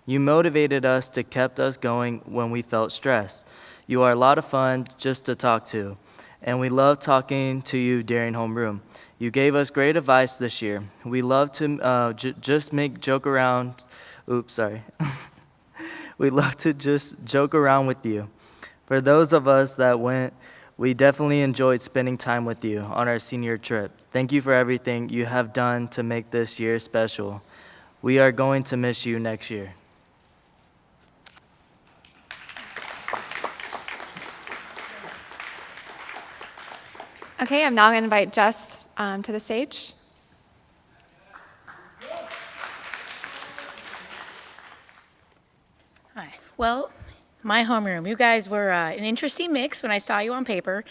You motivated us to kept us going when we felt stressed. You are a lot of fun just to talk to, and we love talking to you during homeroom. You gave us great advice this year. We love to just make joke around. Oops, sorry. We love to just joke around with you. For those of us that went, we definitely enjoyed spending time with you on our senior trip. Thank you for everything you have done to make this year special. We are going to miss you next year. Okay, I'm now going to invite Jess to the stage. Hi. Well, my homeroom. You guys were an interesting mix when I saw you on paper,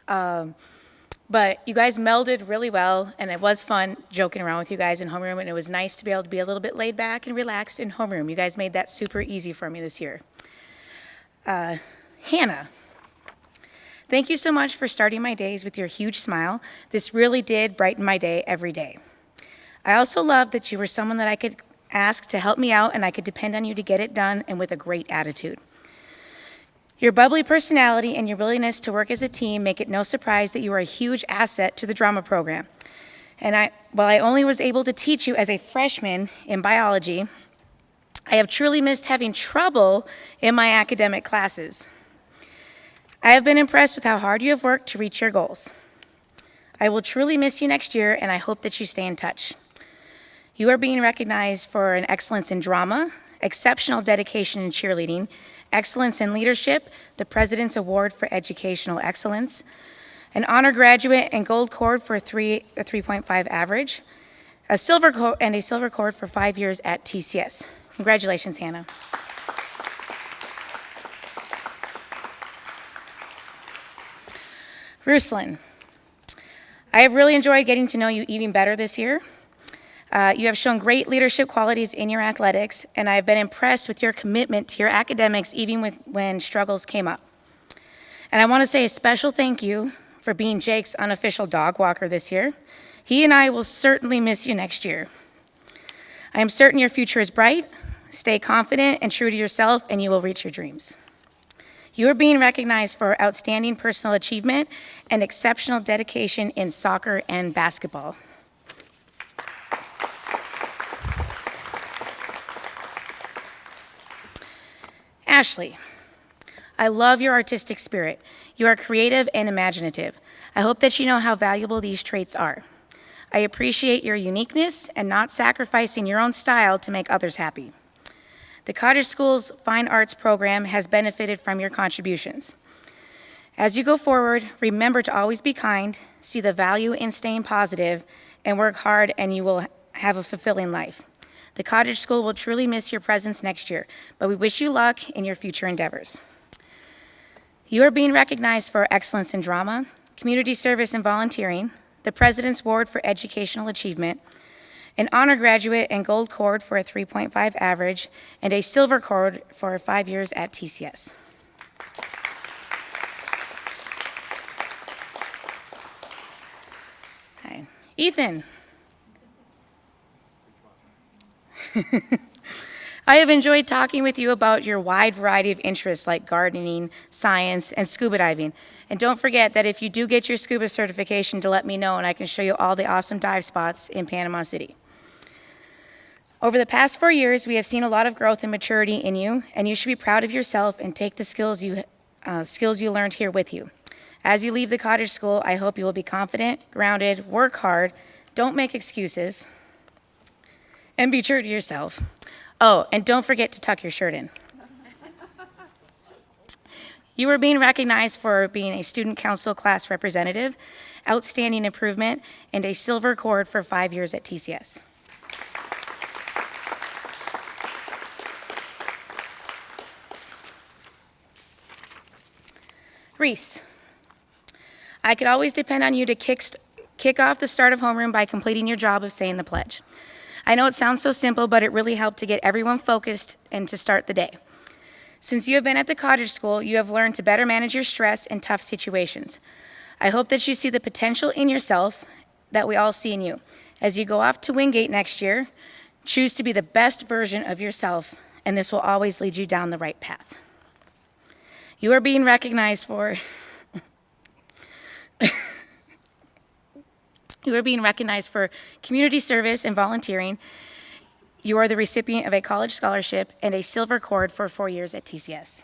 but you guys melded really well, and it was fun joking around with you guys in homeroom, and it was nice to be able to be a little bit laid back and relaxed in homeroom. You guys made that super easy for me this year. Hannah, thank you so much for starting my days with your huge smile. This really did brighten my day every day. I also love that you were someone that I could ask to help me out, and I could depend on you to get it done, and with a great attitude. Your bubbly personality and your willingness to work as a team make it no surprise that you are a huge asset to the drama program. And while I only was able to teach you as a freshman in biology, I have truly missed having trouble in my academic classes. I have been impressed with how hard you have worked to reach your goals. I will truly miss you next year, and I hope that you stay in touch. You are being recognized for an excellence in drama, exceptional dedication in cheerleading, excellence in leadership, the President's Award for Educational Excellence, an honor graduate and Gold Cord for a 3.5 average, a silver cord for 5 years at TCS. Congratulations, Hannah. Ruslan, I have really enjoyed getting to know you even better this year. You have shown great leadership qualities in your athletics, and I have been impressed with your commitment to your academics even when struggles came up. And I want to say a special thank you for being Jake's unofficial dog walker this year. He and I will certainly miss you next year. I am certain your future is bright. Stay confident and true to yourself, and you will reach your dreams. You are being recognized for outstanding personal achievement and exceptional dedication in soccer and basketball. Ashley, I love your artistic spirit. You are creative and imaginative. I hope that you know how valuable these traits are. I appreciate your uniqueness and not sacrificing your own style to make others happy. The Cottage School's Fine Arts program has benefited from your contributions. As you go forward, remember to always be kind, see the value in staying positive, and work hard, and you will have a fulfilling life. The Cottage School will truly miss your presence next year, but we wish you luck in your future endeavors. You are being recognized for excellence in drama, community service and volunteering, the President's Award for Educational Achievement, an honor graduate and gold cord for a 3.5 average, and a silver cord for 5 years at TCS. Hi. Ethan. I have enjoyed talking with you about your wide variety of interests like gardening, science, and scuba diving. And don't forget that if you do get your scuba certification, to let me know and I can show you all the awesome dive spots in Panama City. Over the past 4 years, we have seen a lot of growth and maturity in you, and you should be proud of yourself and take the skills you learned here with you. As you leave the Cottage School, I hope you will be confident, grounded, work hard, don't make excuses, and be true to yourself. Oh, and don't forget to tuck your shirt in. You are being recognized for being a student council class representative, outstanding improvement, and a silver cord for 5 years at TCS. Reese, I could always depend on you to kick off the start of homeroom by completing your job of saying the pledge. I know it sounds so simple, but it really helped to get everyone focused and to start the day. Since you have been at the Cottage School, you have learned to better manage your stress in tough situations. I hope that you see the potential in yourself that we all see in you. As you go off to Wingate next year, choose to be the best version of yourself, and this will always lead you down the right path. You are being recognized for community service and volunteering. You are the recipient of a college scholarship and a silver cord for 4 years at TCS.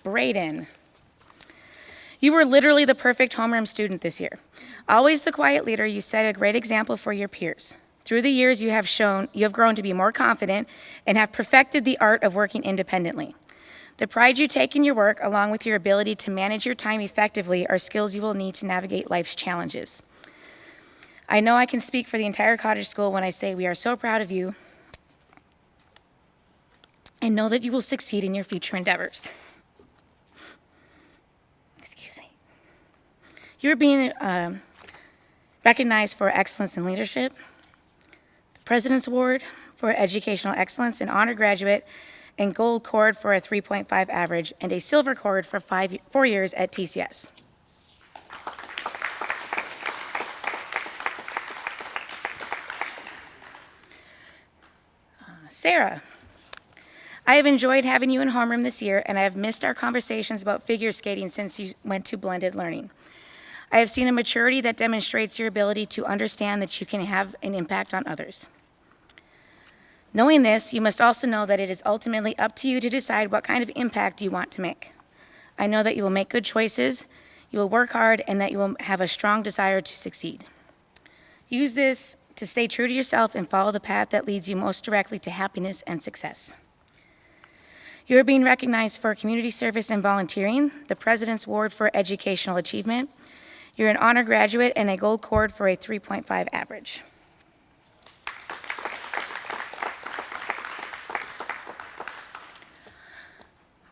Brayden, you were literally the perfect homeroom student this year. Always the quiet leader, you set a great example for your peers. Through the years, you have grown to be more confident and have perfected the art of working independently. The pride you take in your work, along with your ability to manage your time effectively, are skills you will need to navigate life's challenges. I know I can speak for the entire Cottage School when I say we are so proud of you and know that you will succeed in your future endeavors. Excuse me. You're being recognized for excellence in leadership, the President's Award for Educational Excellence, an honor graduate, and gold cord for a 3.5 average, and a silver cord for 4 years at TCS. Sarah, I have enjoyed having you in homeroom this year, and I have missed our conversations about figure skating since you went to blended learning. I have seen a maturity that demonstrates your ability to understand that you can have an impact on others. Knowing this, you must also know that it is ultimately up to you to decide what kind of impact you want to make. I know that you will make good choices, you will work hard, and that you will have a strong desire to succeed. Use this to stay true to yourself and follow the path that leads you most directly to happiness and success. You are being recognized for community service and volunteering, the President's Award for Educational Achievement, You're an honor graduate and a gold cord for a 3.5 average.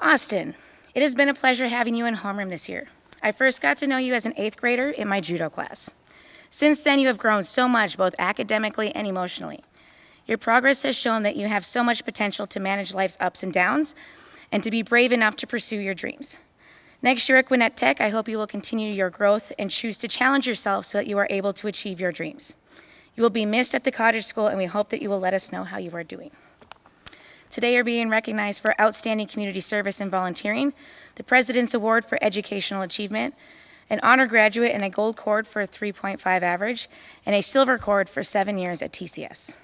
Austin, it has been a pleasure having you in homeroom this year. I first got to know you as an 8th grader in my judo class. Since then, you have grown so much, both academically and emotionally. Your progress has shown that you have so much potential to manage life's ups and downs and to be brave enough to pursue your dreams. Next year at Gwinnett Tech, I hope you will continue your growth and choose to challenge yourself so that you are able to achieve your dreams. You will be missed at the Cottage School, and we hope that you will let us know how you are doing. Today you're being recognized for outstanding community service and volunteering, the President's Award for Educational Achievement, an honor graduate and a gold cord for a 3.5 average, and a silver cord for 7 years at TCS.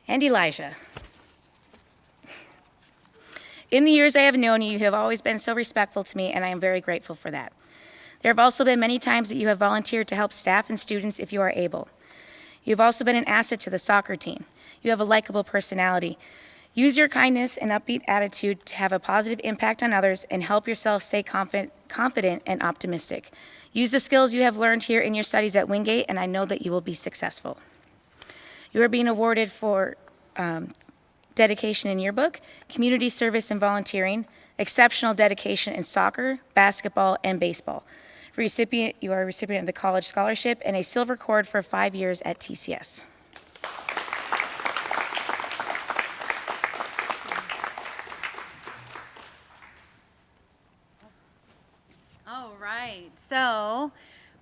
And Elijah. In the years I have known you, you have always been so respectful to me, and I am very grateful for that. There have also been many times that you have volunteered to help staff and students if you are able. You have also been an asset to the soccer team. You have a likable personality. Use your kindness and upbeat attitude to have a positive impact on others and help yourself stay confident and optimistic. Use the skills you have learned here in your studies at Wingate, and I know that you will be successful. You are being awarded for dedication in yearbook, community service and volunteering, exceptional dedication in soccer, basketball, and baseball. You are a recipient of the College Scholarship and a silver cord for 5 years at TCS. All right, so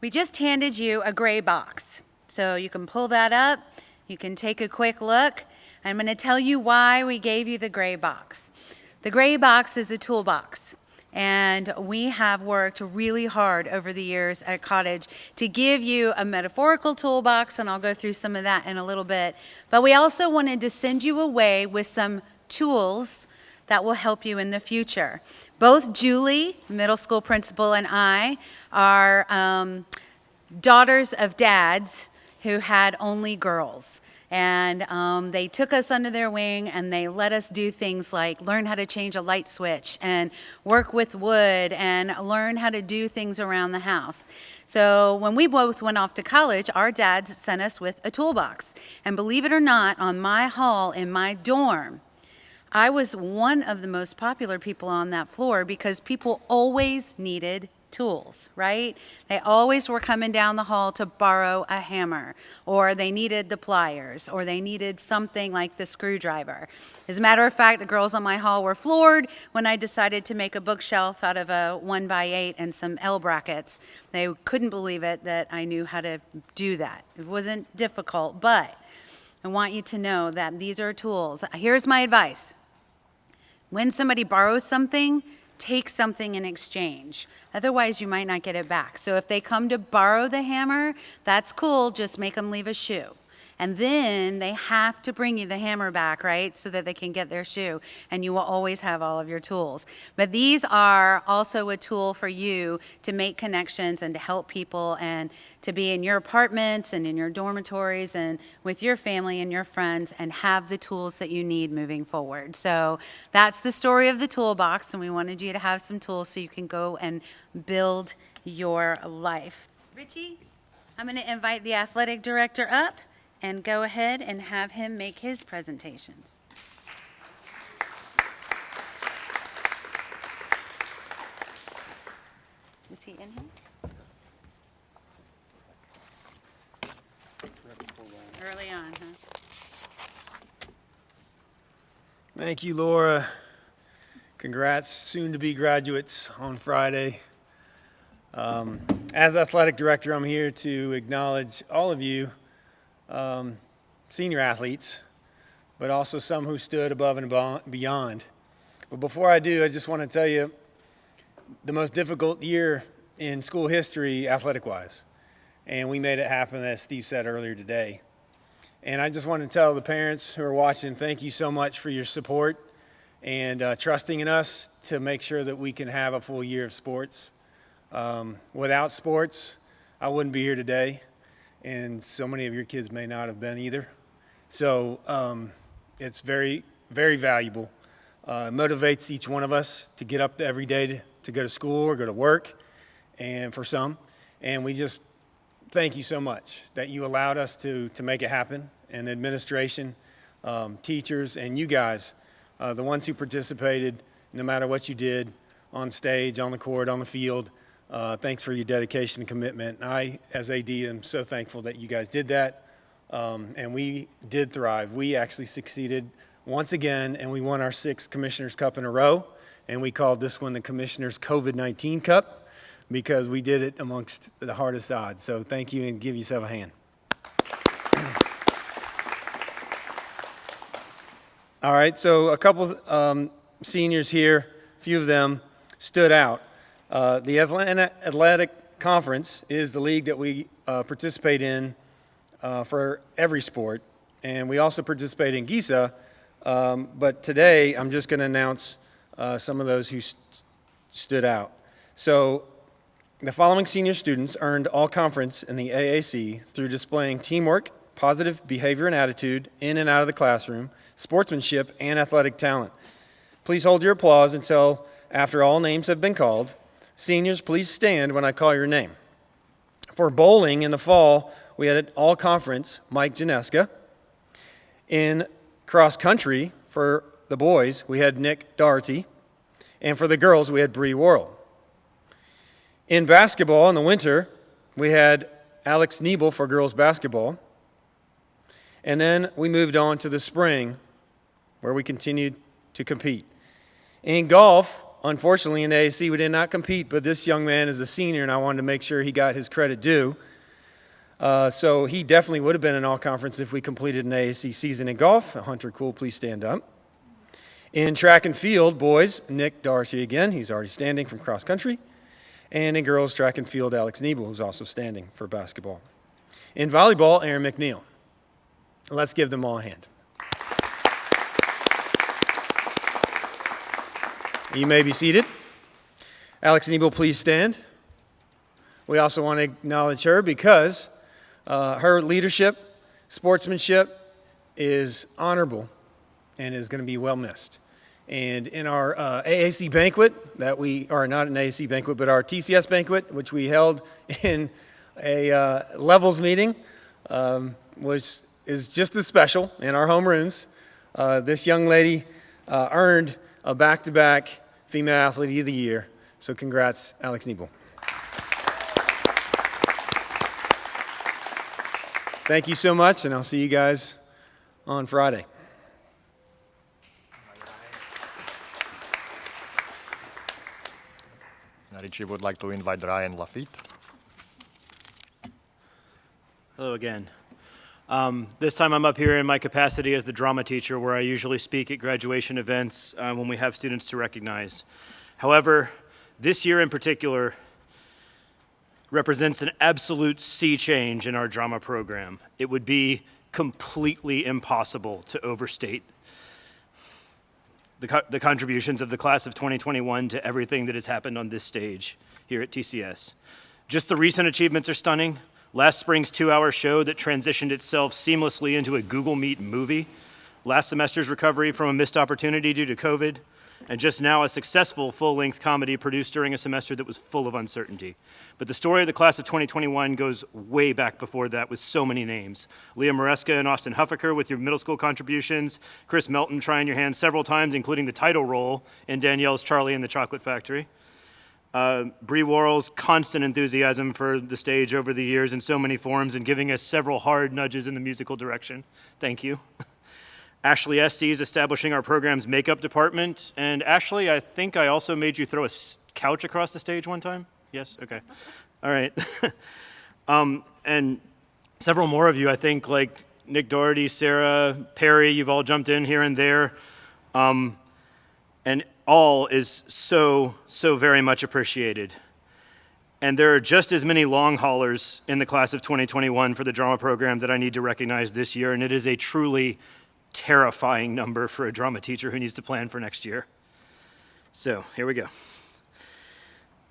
we just handed you a gray box. So you can pull that up, you can take a quick look. I'm going to tell you why we gave you the gray box. The gray box is a toolbox. And we have worked really hard over the years at Cottage to give you a metaphorical toolbox, and I'll go through some of that in a little bit. But we also wanted to send you away with some tools that will help you in the future. Both Julie, middle school principal, and I are daughters of dads who had only girls. And they took us under their wing and they let us do things like learn how to change a light switch and work with wood and learn how to do things around the house. So when we both went off to college, our dads sent us with a toolbox. And believe it or not, on my hall in my dorm, I was one of the most popular people on that floor because people always needed tools, right? They always were coming down the hall to borrow a hammer, or they needed the pliers, or they needed something like the screwdriver. As a matter of fact, the girls on my hall were floored when I decided to make a bookshelf out of a 1x8 and some L brackets. They couldn't believe it that I knew how to do that. It wasn't difficult, but I want you to know that these are tools. Here's my advice. When somebody borrows something, take something in exchange. Otherwise, you might not get it back. So if they come to borrow the hammer, that's cool. Just make them leave a shoe. And then they have to bring you the hammer back, right, so that they can get their shoe. And you will always have all of your tools. But these are also a tool for you to make connections and to help people and to be in your apartments and in your dormitories and with your family and your friends and have the tools that you need moving forward. So that's the story of the toolbox, and we wanted you to have some tools so you can go and build your life. Richie, I'm going to invite the athletic director up and go ahead and have him make his presentations. Is he in here? Early on, huh? Thank you, Laura. Congrats, soon-to-be graduates on Friday. As athletic director, I'm here to acknowledge all of you senior athletes, but also some who stood above and beyond. But before I do, I just want to tell you the most difficult year in school history athletic-wise, and we made it happen, as Steve said earlier today. And I just want to tell the parents who are watching, thank you so much for your support and trusting in us to make sure that we can have a full year of sports. Without sports, I wouldn't be here today. And so many of your kids may not have been either. So it's very, very valuable. Motivates each one of us to get up every day to go to school or go to work, and for some. And we just thank you so much that you allowed us to make it happen. And the administration, teachers, and you guys, the ones who participated, no matter what you did, on stage, on the court, on the field, thanks for your dedication and commitment. I, as AD, am so thankful that you guys did that, and we did thrive. We actually succeeded once again, and we won our 6th Commissioner's Cup in a row, and we called this one the Commissioner's COVID-19 Cup because we did it amongst the hardest odds. So thank you, and give yourself a hand. All right, so a couple seniors here, a few of them stood out. The Atlanta Athletic Conference is the league that we participate in for every sport, and we also participate in GISA, but today I'm just going to announce some of those who stood out. So the following senior students earned all conference in the AAC through displaying teamwork, positive behavior and attitude in and out of the classroom, sportsmanship, and athletic talent. Please hold your applause until after all names have been called. Seniors, please stand when I call your name. For bowling in the fall, we had all conference Mike Janeska. In cross country, for the boys, we had Nick Doherty. And for the girls, we had Bree Worrell. In basketball in the winter, we had Alex Niebel for girls basketball. And then we moved on to the spring, where we continued to compete. In golf, unfortunately in the AAC, we did not compete, but this young man is a senior, and I wanted to make sure he got his credit due. So he definitely would have been in all-conference if we completed an AAC season in golf. Hunter Cool, please stand up. In track and field, boys, Nick Darcy again, he's already standing from cross-country. And in girls track and field, Alex Niebel, who's also standing for basketball. In volleyball, Aaron McNeil. Let's give them all a hand. You may be seated. Alex Niebel, please stand. We also want to acknowledge her because her leadership, sportsmanship is honorable and is going to be well missed. And in our AAC banquet, that we are not an AAC banquet, but our TCS banquet, which we held in a levels meeting, which is just as special in our homerooms. This young lady earned a back-to-back Female Athlete of the Year. So congrats, Alex Niebel. Thank you so much, and I'll see you guys on Friday. Richie would like to invite Ryan Lafitte. Hello again. This time I'm up here in my capacity as the drama teacher, where I usually speak at graduation events when we have students to recognize. However, this year in particular represents an absolute sea change in our drama program. It would be completely impossible to overstate the contributions of the class of 2021 to everything that has happened on this stage here at TCS. Just the recent achievements are stunning. Last spring's 2-hour show that transitioned itself seamlessly into a Google Meet movie. Last semester's recovery from a missed opportunity due to COVID. And just now a successful full-length comedy produced during a semester that was full of uncertainty. But the story of the class of 2021 goes way back before that with so many names. Leah Maresca and Austin Huffaker with your middle school contributions. Chris Melton trying your hand several times, including the title role in Danielle's Charlie and the Chocolate Factory. Bree Worrell's constant enthusiasm for the stage over the years in so many forms and giving us several hard nudges in the musical direction. Thank you. Ashley Estes establishing our program's makeup department. And Ashley, I think I also made you throw a couch across the stage one time? Yes? Okay. All right. And several more of you, I think, like Nick Doherty, Sarah, Perry, you've all jumped in here and there. And all is so, so very much appreciated. And there are just as many long haulers in the class of 2021 for the drama program that I need to recognize this year, and it is a truly terrifying number for a drama teacher who needs to plan for next year. So here we go.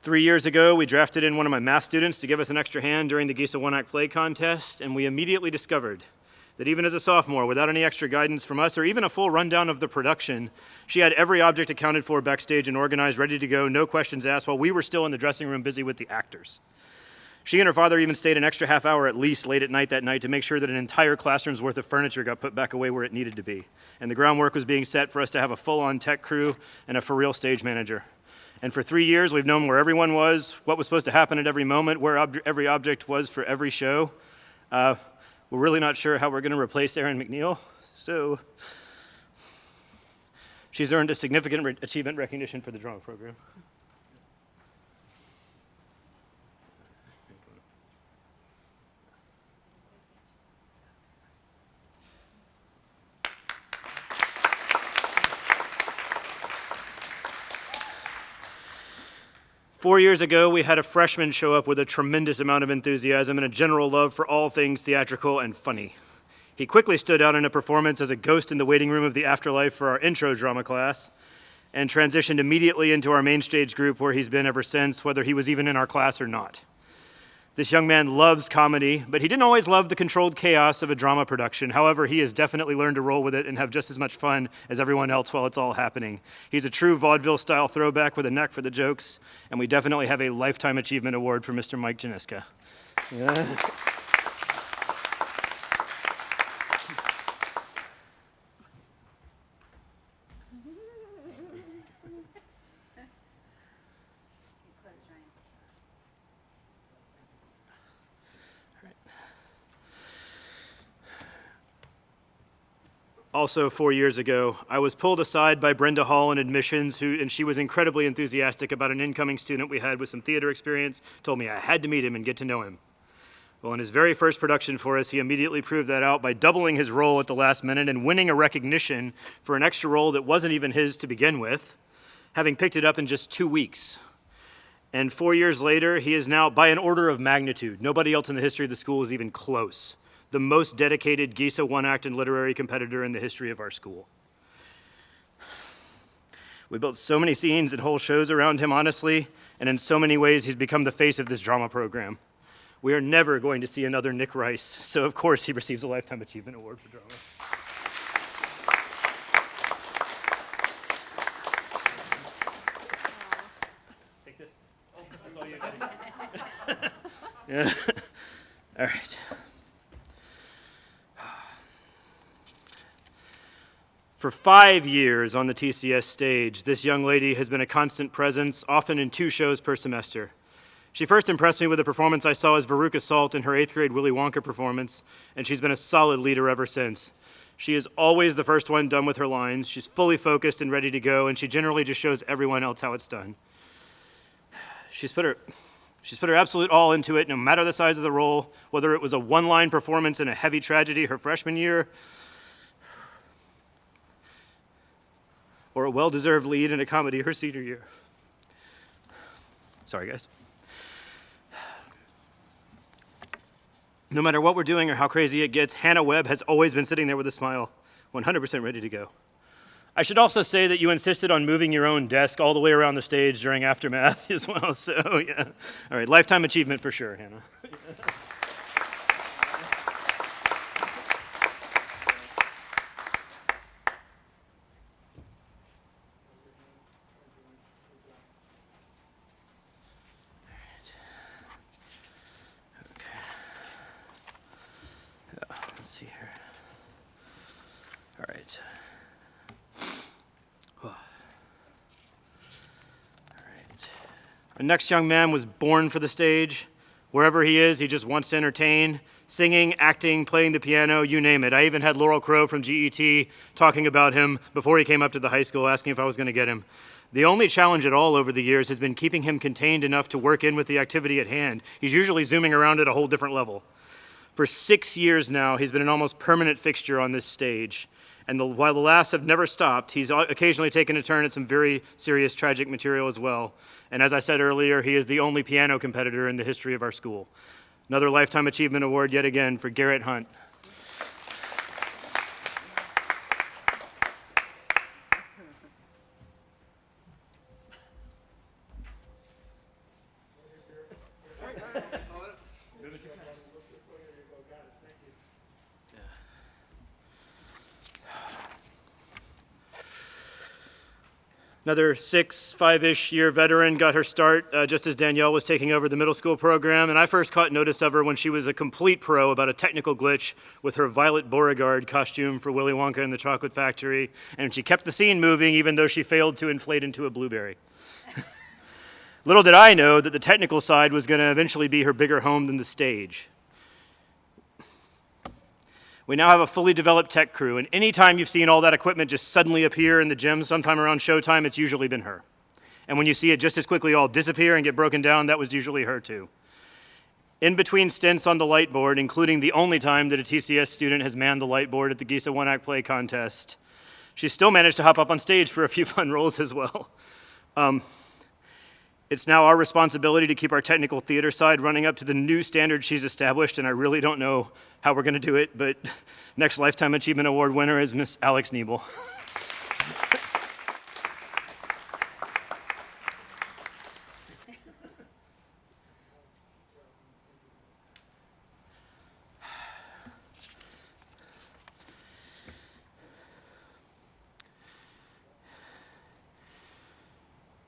3 years ago, we drafted in one of my math students to give us an extra hand during the GISA one-act play contest, and we immediately discovered that even as a sophomore, without any extra guidance from us or even a full rundown of the production, she had every object accounted for backstage and organized, ready to go, no questions asked, while we were still in the dressing room busy with the actors. She and her father even stayed an extra half hour at least late at night that night to make sure that an entire classroom's worth of furniture got put back away where it needed to be. And the groundwork was being set for us to have a full-on tech crew and a for-real stage manager. And for 3 years, we've known where everyone was, what was supposed to happen at every moment, where every object was for every show. We're really not sure how we're going to replace Erin McNeil, so she's earned a significant achievement recognition for the drama program. 4 years ago, we had a freshman show up with a tremendous amount of enthusiasm and a general love for all things theatrical and funny. He quickly stood out in a performance as a ghost in the waiting room of the afterlife for our intro drama class and transitioned immediately into our main stage group where he's been ever since, whether he was even in our class or not. This young man loves comedy, but he didn't always love the controlled chaos of a drama production. However, he has definitely learned to roll with it and have just as much fun as everyone else while it's all happening. He's a true vaudeville-style throwback with a knack for the jokes, and we definitely have a Lifetime Achievement Award for Mr. Mike Janiska. Yeah. Also, 4 years ago, I was pulled aside by Brenda Hall in admissions, and she was incredibly enthusiastic about an incoming student we had with some theater experience, told me I had to meet him and get to know him. Well, in his very first production for us, he immediately proved that out by doubling his role at the last minute and winning a recognition for an extra role that wasn't even his to begin with, having picked it up in just 2 weeks. And 4 years later, he is now, by an order of magnitude, nobody else in the history of the school is even close, the most dedicated GISA one-act and literary competitor in the history of our school. We built so many scenes and whole shows around him, honestly, and in so many ways, he's become the face of this drama program. We are never going to see another Nick Rice, so of course he receives a Lifetime Achievement Award for drama. Take this. Oh, that's all you're getting. Yeah. All right. For 5 years on the TCS stage, this young lady has been a constant presence, often in 2 shows per semester. She first impressed me with a performance I saw as Veruca Salt in her 8th grade Willy Wonka performance, and she's been a solid leader ever since. She is always the first one done with her lines. She's fully focused and ready to go, and she generally just shows everyone else how it's done. She's put her absolute all into it, no matter the size of the role, whether it was a one-line performance in a heavy tragedy her freshman year, or a well-deserved lead in a comedy her senior year. Sorry, guys. No matter what we're doing or how crazy it gets, Hannah Webb has always been sitting there with a smile, 100% ready to go. I should also say that you insisted on moving your own desk all the way around the stage during Aftermath as well, so yeah. All right, Lifetime Achievement for sure, Hannah. Let's see here. All right. All right. Our next young man was born for the stage. Wherever he is, he just wants to entertain, singing, acting, playing the piano, you name it. I even had Laurel Crow from GET talking about him before he came up to the high school, asking if I was going to get him. The only challenge at all over the years has been keeping him contained enough to work in with the activity at hand. He's usually zooming around at a whole different level. For 6 years now, he's been an almost permanent fixture on this stage. And while the laughs have never stopped, he's occasionally taken a turn at some very serious tragic material as well. And as I said earlier, he is the only piano competitor in the history of our school. Another Lifetime Achievement Award yet again for Garrett Hunt. Another 5-ish year veteran got her start just as Danielle was taking over the middle school program, and I first caught notice of her when she was a complete pro about a technical glitch with her Violet Beauregard costume for Willy Wonka and the Chocolate Factory, and she kept the scene moving even though she failed to inflate into a blueberry. Little did I know that the technical side was going to eventually be her bigger home than the stage. We now have a fully developed tech crew, and anytime you've seen all that equipment just suddenly appear in the gym sometime around showtime, it's usually been her. And when you see it just as quickly all disappear and get broken down, that was usually her too. In between stints on the light board, including the only time that a TCS student has manned the light board at the GISA one-act play contest, she still managed to hop up on stage for a few fun roles as well. It's now our responsibility to keep our technical theater side running up to the new standard she's established, and I really don't know how we're going to do it, but next Lifetime Achievement Award winner is Miss Alex Niebel.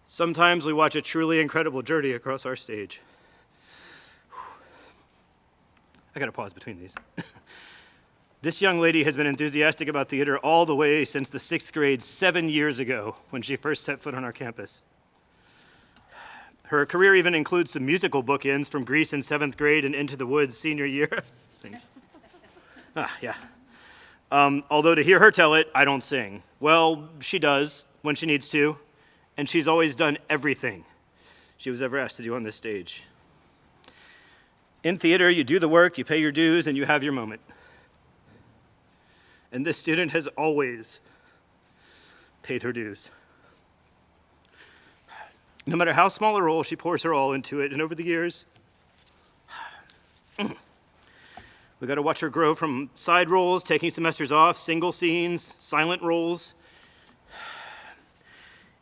Sometimes we watch a truly incredible journey across our stage. I gotta pause between these. This young lady has been enthusiastic about theater all the way since the 6th grade 7 years ago when she first set foot on our campus. Her career even includes some musical bookends from Grease in 7th grade and Into the Woods senior year. Yeah. Although to hear her tell it, I don't sing. Well, she does when she needs to, and she's always done everything she was ever asked to do on this stage. In theater, you do the work, you pay your dues, and you have your moment. And this student has always paid her dues. No matter how small a role, she pours her all into it, and over the years, we got to watch her grow from side roles, taking semesters off, single scenes, silent roles,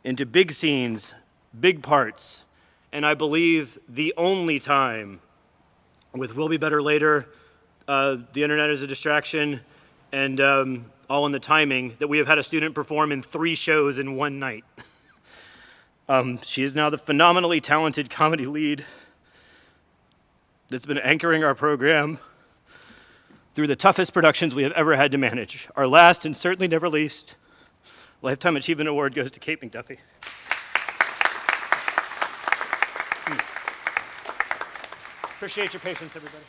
into big scenes, big parts, and I believe the only time with We'll Be Better Later, The Internet is a Distraction, and All in the Timing, that we have had a student perform in 3 shows in one night. She is now the phenomenally talented comedy lead that's been anchoring our program through the toughest productions we have ever had to manage. Our last, and certainly never least, Lifetime Achievement Award goes to Kate McDuffie. Appreciate your patience, everybody.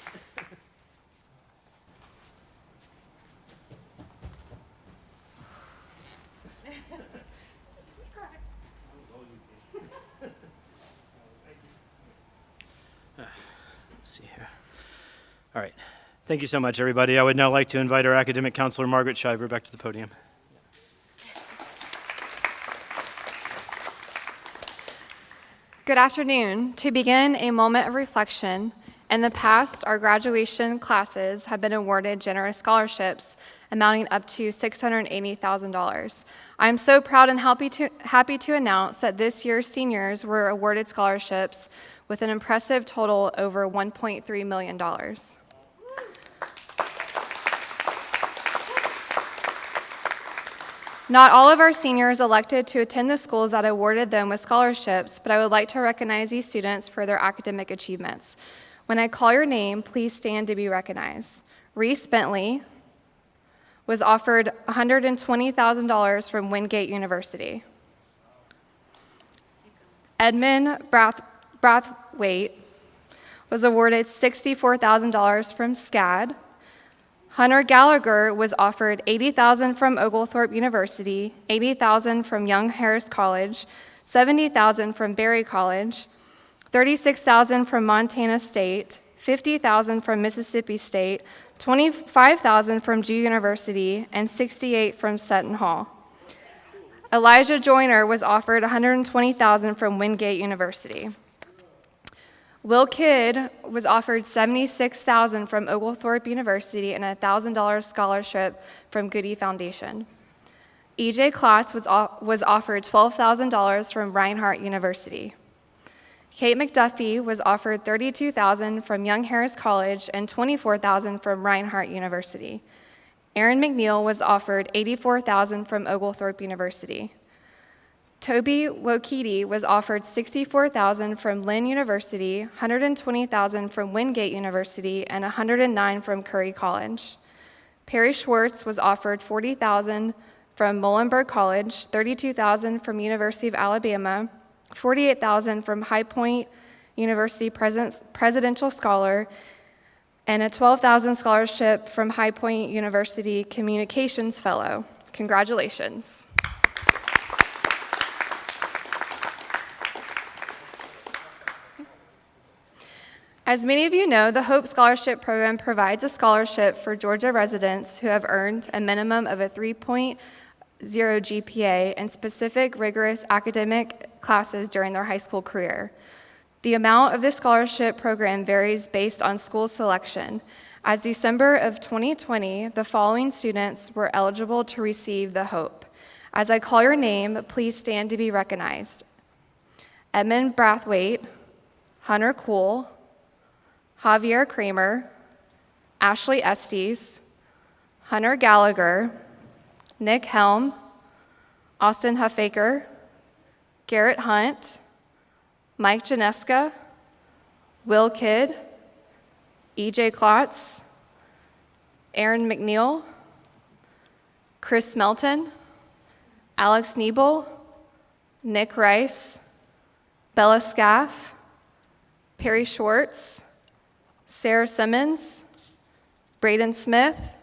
Let's see here. All right. Thank you so much, everybody. I would now like to invite our academic counselor, Margaret Shiver, back to the podium. Good afternoon. To begin a moment of reflection, in the past, our graduation classes have been awarded generous scholarships amounting up to $680,000. I am so proud and happy to announce that this year's seniors were awarded scholarships with an impressive total over $1.3 million. Not all of our seniors elected to attend the schools that awarded them with scholarships, but I would like to recognize these students for their academic achievements. When I call your name, please stand to be recognized. Reese Bentley was offered $120,000 from Wingate University. Edmund Brathwaite was awarded $64,000 from SCAD. Hunter Gallagher was offered $80,000 from Oglethorpe University, $80,000 from Young Harris College, $70,000 from Berry College, $36,000 from Montana State, $50,000 from Mississippi State, $25,000 from Drew University, and $68,000 from Seton Hall. Elijah Joyner was offered $120,000 from Wingate University. Will Kidd was offered $76,000 from Oglethorpe University and a $1,000 scholarship from Goody Foundation. E.J. Klotz was offered $12,000 from Reinhardt University. Kate McDuffie was offered $32,000 from Young Harris College and $24,000 from Reinhardt University. Aaron McNeil was offered $84,000 from Oglethorpe University. Toby Wokiti was offered $64,000 from Lynn University, $120,000 from Wingate University, and $109,000 from Curry College. Perry Schwartz was offered $40,000 from Muhlenberg College, $32,000 from University of Alabama, $48,000 from High Point University Presidential Scholar, and a $12,000 scholarship from High Point University Communications Fellow. Congratulations. As many of you know, the Hope Scholarship Program provides a scholarship for Georgia residents who have earned a minimum of a 3.0 GPA in specific rigorous academic classes during their high school career. The amount of this scholarship program varies based on school selection. As December of 2020, the following students were eligible to receive the Hope. As I call your name, please stand to be recognized. Edmund Brathwaite, Hunter Kuhl, Javier Kramer, Ashley Estes, Hunter Gallagher, Nick Helm, Austin Huffaker, Garrett Hunt, Mike Janeska, Will Kidd, EJ Klotz, Aaron McNeil, Chris Melton, Alex Niebel, Nick Rice, Bella Scaff, Perry Schwartz, Sarah Simmons, Braden Smith,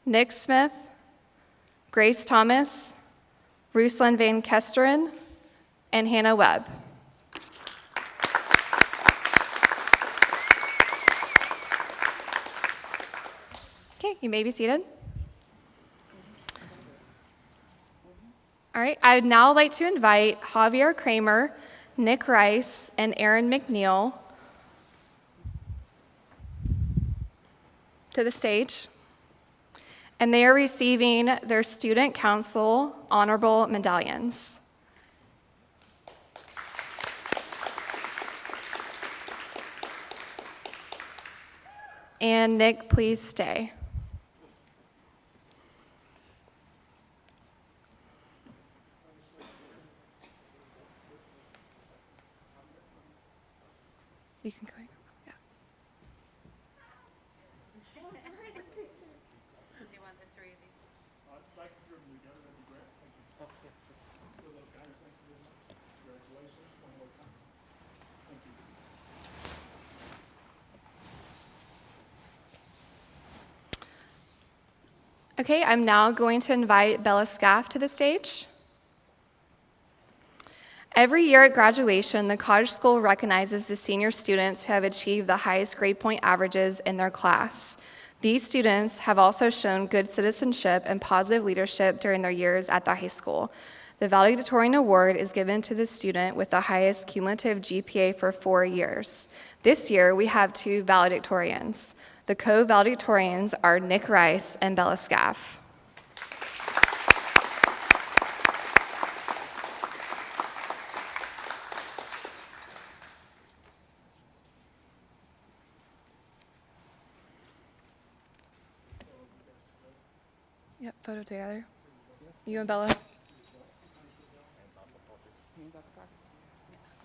Nick Smith, Grace Thomas, Ruslan Van Kesteren, and Hannah Webb. Okay, you may be seated. All right, I would now like to invite Javier Kramer, Nick Rice, and Aaron McNeil to the stage, and they are receiving their Student Council honorable medallions. And Nick, please stay. You can go. Yeah. Do you want the three of these? I'd like to group them together, that'd be great. Thank you. So those guys, thank you very much. Congratulations, one more time. Thank you. Okay, I'm now going to invite Bella Scaff to the stage. Every year at graduation, the Cottage School recognizes the senior students who have achieved the highest grade point averages in their class. These students have also shown good citizenship and positive leadership during their years at the high school. The valedictorian award is given to the student with the highest cumulative GPA for 4 years. This year, we have 2 valedictorians. The co-valedictorians are Nick Rice and Bella Scaff. Yep, photo together. You and Bella.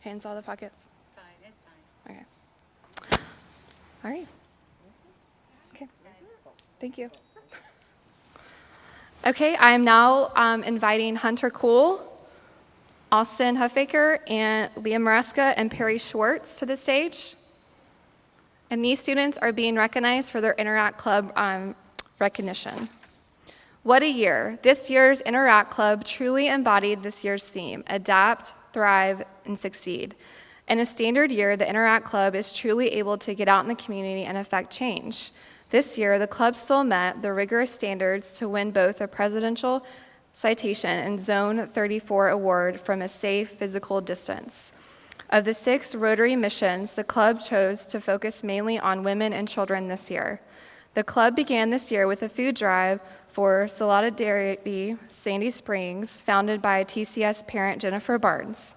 Hands out of the pockets. It's fine, it's fine. Okay. All right. Okay. Thank you. Okay, I am now inviting Hunter Kuhl, Austin Huffaker, and Leah Maresca and Perry Schwartz to the stage. And these students are being recognized for their Interact Club recognition. What a year. This year's Interact Club truly embodied this year's theme, adapt, thrive, and succeed. In a standard year, the Interact Club is truly able to get out in the community and affect change. This year, the club still met the rigorous standards to win both a presidential citation and Zone 34 award from a safe physical distance. Of the 6 Rotary missions, the club chose to focus mainly on women and children this year. The club began this year with a food drive for Solidarity Sandy Springs, founded by TCS parent Jennifer Barnes.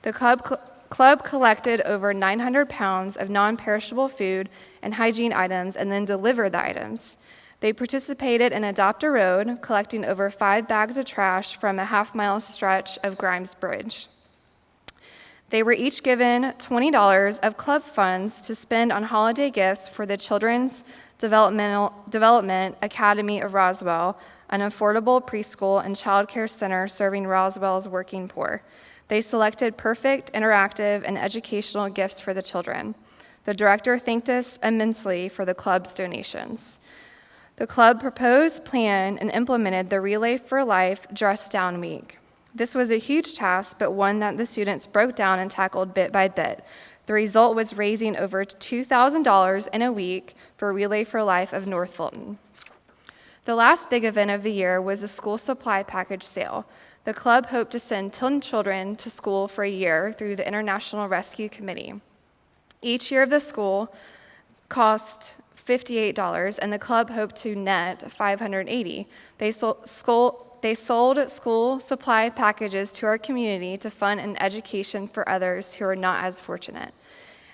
The club collected over 900 pounds of non-perishable food and hygiene items and then delivered the items. They participated in Adopt a Road, collecting over 5 bags of trash from a half-mile stretch of Grimes Bridge. They were each given $20 of club funds to spend on holiday gifts for the Children's Development Academy of Roswell, an affordable preschool and child care center serving Roswell's working poor. They selected perfect, interactive, and educational gifts for the children. The director thanked us immensely for the club's donations. The club proposed, planned, and implemented the Relay for Life Dress Down Week. This was a huge task, but one that the students broke down and tackled bit by bit. The result was raising over $2,000 in a week for Relay for Life of North Fulton. The last big event of the year was a school supply package sale. The club hoped to send 10 children to school for a year through the International Rescue Committee. Each year of the school cost $58, and the club hoped to net $580. They sold school supply packages to our community to fund an education for others who are not as fortunate.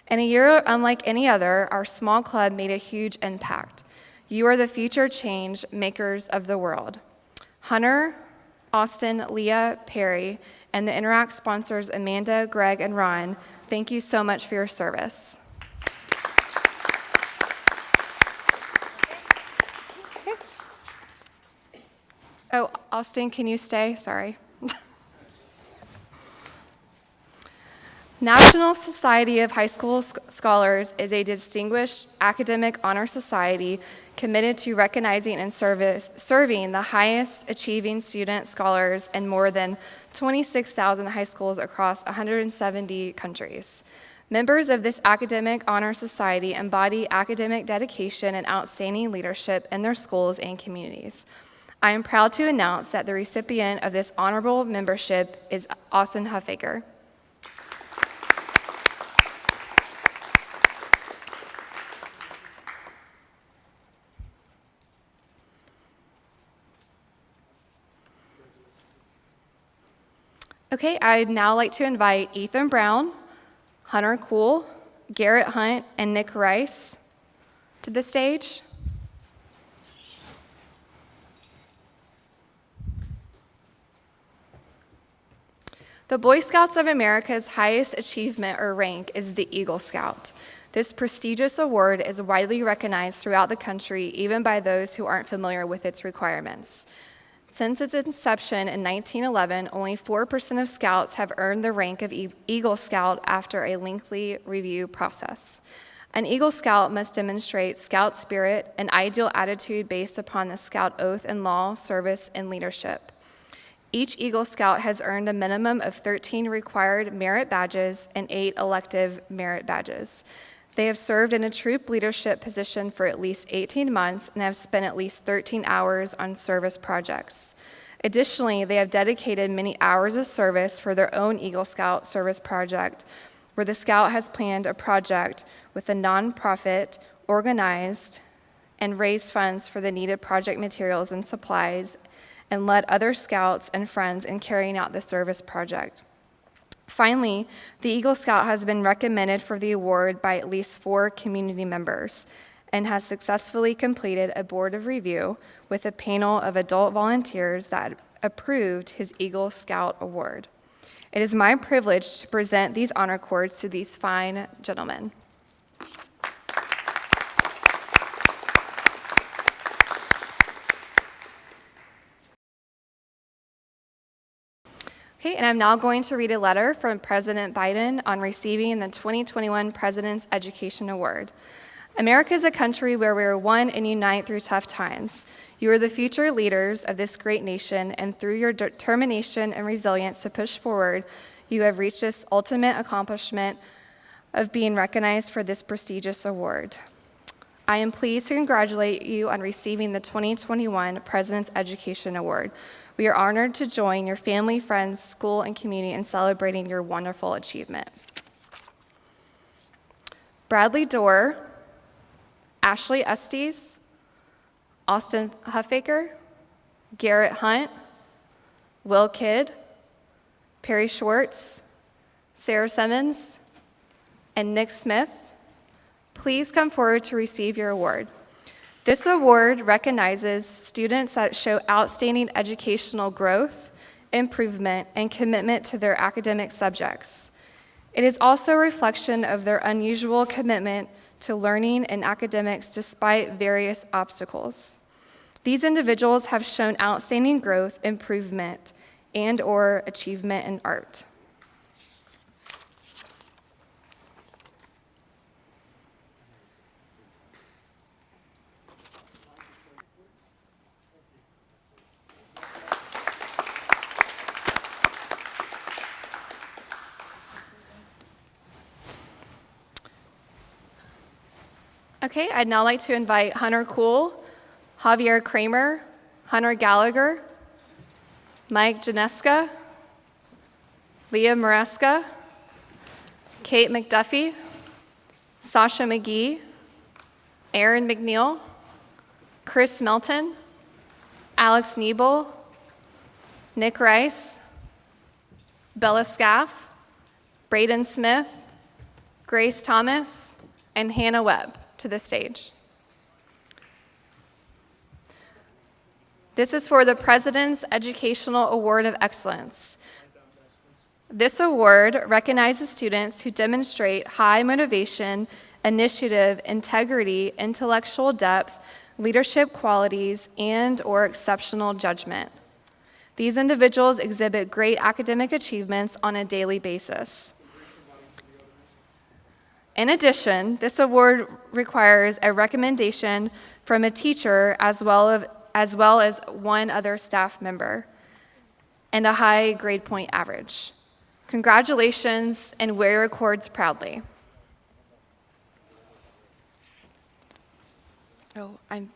In a year unlike any other, our small club made a huge impact. You are the future change makers of the world. Hunter, Austin, Leah, Perry, and the Interact sponsors Amanda, Greg, and Ron, thank you so much for your service. Oh, Austin, can you stay? Sorry. National Society of High School Scholars is a distinguished academic honor society committed to recognizing and serving the highest achieving student scholars in more than 26,000 high schools across 170 countries. Members of this academic honor society embody academic dedication and outstanding leadership in their schools and communities. I am proud to announce that the recipient of this honorable membership is Austin Huffaker. Okay, I'd now like to invite Ethan Brown, Hunter Kuhl, Garrett Hunt, and Nick Rice to the stage. The Boy Scouts of America's highest achievement or rank is the Eagle Scout. This prestigious award is widely recognized throughout the country, even by those who aren't familiar with its requirements. Since its inception in 1911, only 4% of Scouts have earned the rank of Eagle Scout after a lengthy review process. An Eagle Scout must demonstrate Scout spirit, an ideal attitude based upon the Scout oath in law, service, and leadership. Each Eagle Scout has earned a minimum of 13 required merit badges and 8 elective merit badges. They have served in a troop leadership position for at least 18 months and have spent at least 13 hours on service projects. Additionally, they have dedicated many hours of service for their own Eagle Scout service project, where the Scout has planned a project with a nonprofit, organized, and raised funds for the needed project materials and supplies, and led other Scouts and friends in carrying out the service project. Finally, the Eagle Scout has been recommended for the award by at least 4 community members and has successfully completed a board of review with a panel of adult volunteers that approved his Eagle Scout award. It is my privilege to present these honor cords to these fine gentlemen. Okay, and I'm now going to read a letter from President Biden on receiving the 2021 President's Education Award. America is a country where we are one and unite through tough times. You are the future leaders of this great nation, and through your determination and resilience to push forward, you have reached this ultimate accomplishment of being recognized for this prestigious award. I am pleased to congratulate you on receiving the 2021 President's Education Award. We are honored to join your family, friends, school, and community in celebrating your wonderful achievement. Bradley Dorr, Ashley Estes, Austin Huffaker, Garrett Hunt, Will Kidd, Perry Schwartz, Sarah Simmons, and Nick Smith, please come forward to receive your award. This award recognizes students that show outstanding educational growth, improvement, and commitment to their academic subjects. It is also a reflection of their unusual commitment to learning and academics despite various obstacles. These individuals have shown outstanding growth, improvement, and/or achievement in art. Okay, I'd now like to invite Hunter Kuhl, Javier Kramer, Hunter Gallagher, Mike Janeska, Leah Maresca, Kate McDuffie, Sasha McGee, Aaron McNeil, Chris Melton, Alex Niebel, Nick Rice, Bella Scaff, Braden Smith, Grace Thomas, and Hannah Webb to the stage. This is for the President's Educational Award of Excellence. This award recognizes students who demonstrate high motivation, initiative, integrity, intellectual depth, leadership qualities, and/or exceptional judgment. These individuals exhibit great academic achievements on a daily basis. In addition, this award requires a recommendation from a teacher as well as one other staff member and a high grade point average. Congratulations, and wear your cords proudly. Oh, I'm.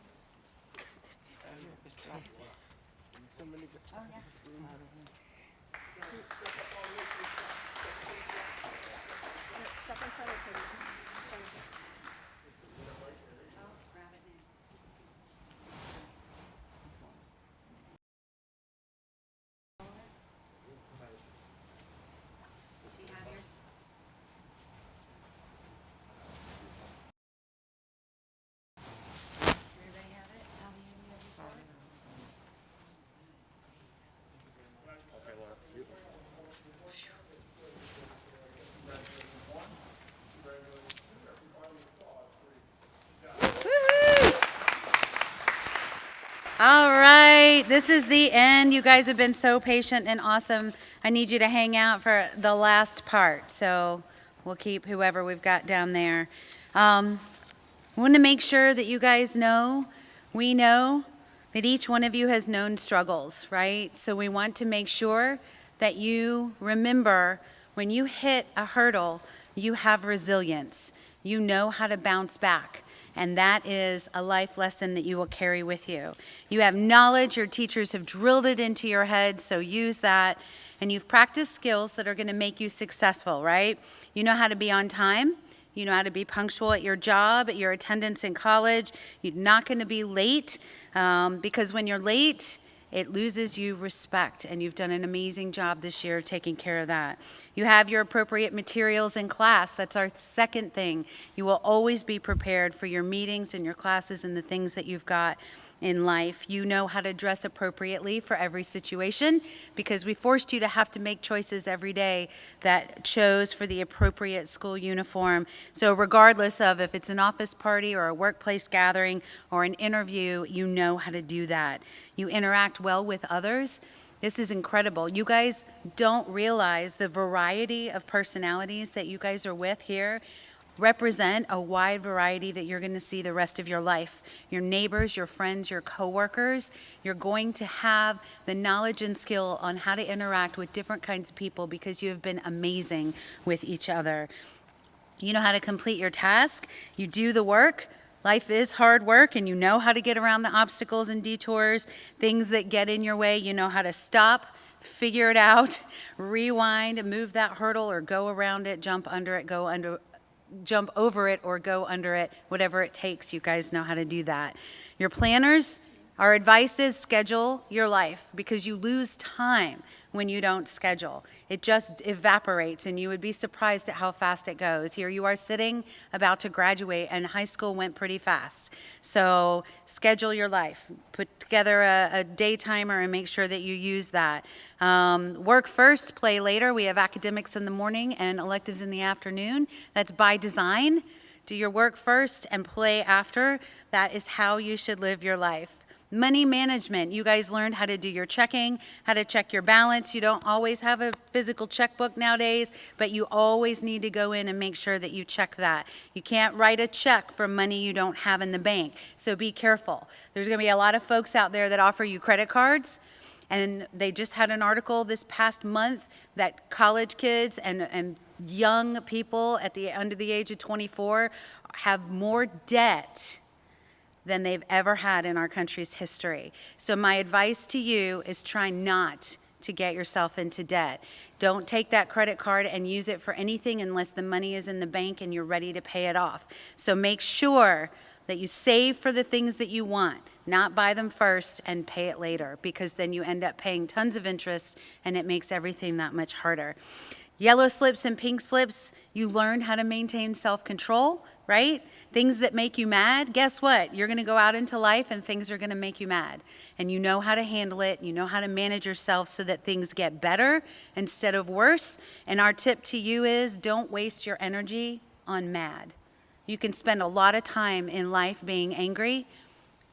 All right, this is the end. You guys have been so patient and awesome. I need you to hang out for the last part, so we'll keep whoever we've got down there. I want to make sure that you guys know, we know that each one of you has known struggles, right? So we want to make sure that you remember when you hit a hurdle, you have resilience. You know how to bounce back. And that is a life lesson that you will carry with you. You have knowledge, your teachers have drilled it into your head, so use that. And you've practiced skills that are going to make you successful, right? You know how to be on time. You know how to be punctual at your job, at your attendance in college. You're not going to be late because when you're late, it loses you respect, and you've done an amazing job this year taking care of that. You have your appropriate materials in class. That's our second thing. You will always be prepared for your meetings and your classes and the things that you've got in life. You know how to dress appropriately for every situation because we forced you to have to make choices every day that chose for the appropriate school uniform. So regardless of if it's an office party or a workplace gathering or an interview, you know how to do that. You interact well with others. This is incredible. You guys don't realize the variety of personalities that you guys are with here represent a wide variety that you're going to see the rest of your life. Your neighbors, your friends, your coworkers, you're going to have the knowledge and skill on how to interact with different kinds of people because you have been amazing with each other. You know how to complete your task. You do the work. Life is hard work, and you know how to get around the obstacles and detours, things that get in your way. You know how to stop, figure it out, rewind, move that hurdle or go around it, jump over it or go under it, whatever it takes. You guys know how to do that. Your planners, Our advice is schedule your life because you lose time when you don't schedule. It just evaporates and you would be surprised at how fast it goes. Here you are sitting about to graduate and high school went pretty fast. So schedule your life. Put together a day timer and make sure that you use that. Work first, play later. We have academics in the morning and electives in the afternoon. That's by design. Do your work first and play after. That is how you should live your life. Money management. You guys learned how to do your checking, how to check your balance. You don't always have a physical checkbook nowadays, but you always need to go in and make sure that you check that. You can't write a check for money you don't have in the bank, so be careful. There's going to be a lot of folks out there that offer you credit cards, and they just had an article this past month that college kids and young people under the age of 24 have more debt than they've ever had in our country's history. So my advice to you is try not to get yourself into debt. Don't take that credit card and use it for anything unless the money is in the bank and you're ready to pay it off. So make sure that you save for the things that you want, not buy them first and pay it later, because then you end up paying tons of interest and it makes everything that much harder. Yellow slips and pink slips, you learn how to maintain self-control, right? Things that make you mad, guess what? You're going to go out into life and things are going to make you mad. And you know how to handle it. You know how to manage yourself so that things get better instead of worse. And our tip to you is don't waste your energy on mad. You can spend a lot of time in life being angry.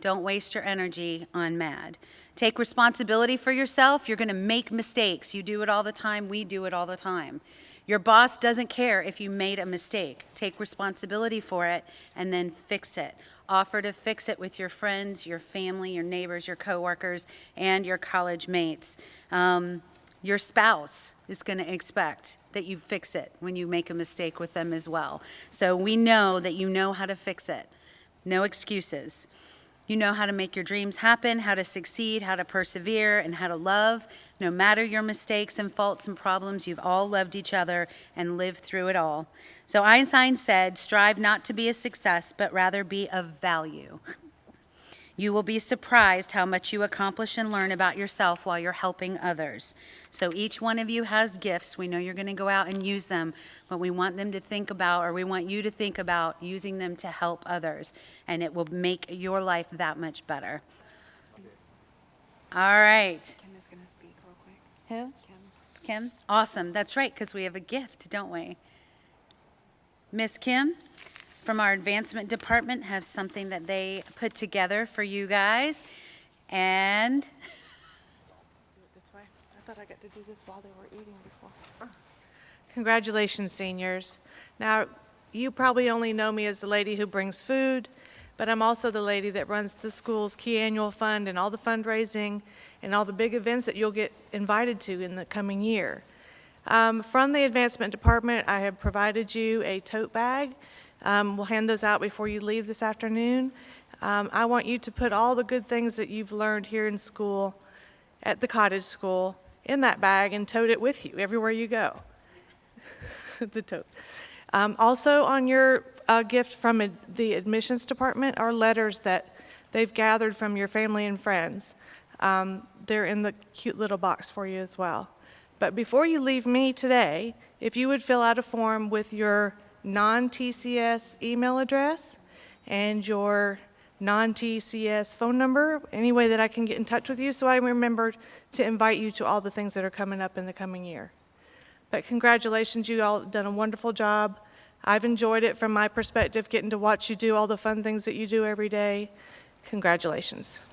Don't waste your energy on mad. Take responsibility for yourself. You're going to make mistakes. You do it all the time. We do it all the time. Your boss doesn't care if you made a mistake. Take responsibility for it and then fix it. Offer to fix it with your friends, your family, your neighbors, your coworkers, and your college mates. Your spouse is going to expect that you fix it when you make a mistake with them as well. So we know that you know how to fix it. No excuses. You know how to make your dreams happen, how to succeed, how to persevere, and how to love. No matter your mistakes and faults and problems, you've all loved each other and lived through it all. So Einstein said, strive not to be a success, but rather be of value. You will be surprised how much you accomplish and learn about yourself while you're helping others. So each one of you has gifts. We know you're going to go out and use them, but we want them to think about, or we want you to think about using them to help others, and it will make your life that much better. All right. Kim is going to speak real quick. Who? Kim? Awesome. That's right, because we have a gift, don't we? Miss Kim from our advancement department has something that they put together for you guys. And Do it this way. I thought I got to do this while they were eating before. Congratulations, seniors. Now, you probably only know me as the lady who brings food, but I'm also the lady that runs the school's key annual fund and all the fundraising and all the big events that you'll get invited to in the coming year. From the advancement department, I have provided you a tote bag. We'll hand those out before you leave this afternoon. I want you to put all the good things that you've learned here in school, at the Cottage School, in that bag and tote it with you everywhere you go. The tote. Also on your gift from the admissions department are letters that they've gathered from your family and friends. They're in the cute little box for you as well. But before you leave me today, if you would fill out a form with your non-TCS email address and your non-TCS phone number, any way that I can get in touch with you so I remember to invite you to all the things that are coming up in the coming year. But congratulations, you all have done a wonderful job. I've enjoyed it from my perspective, getting to watch you do all the fun things that you do every day. Congratulations.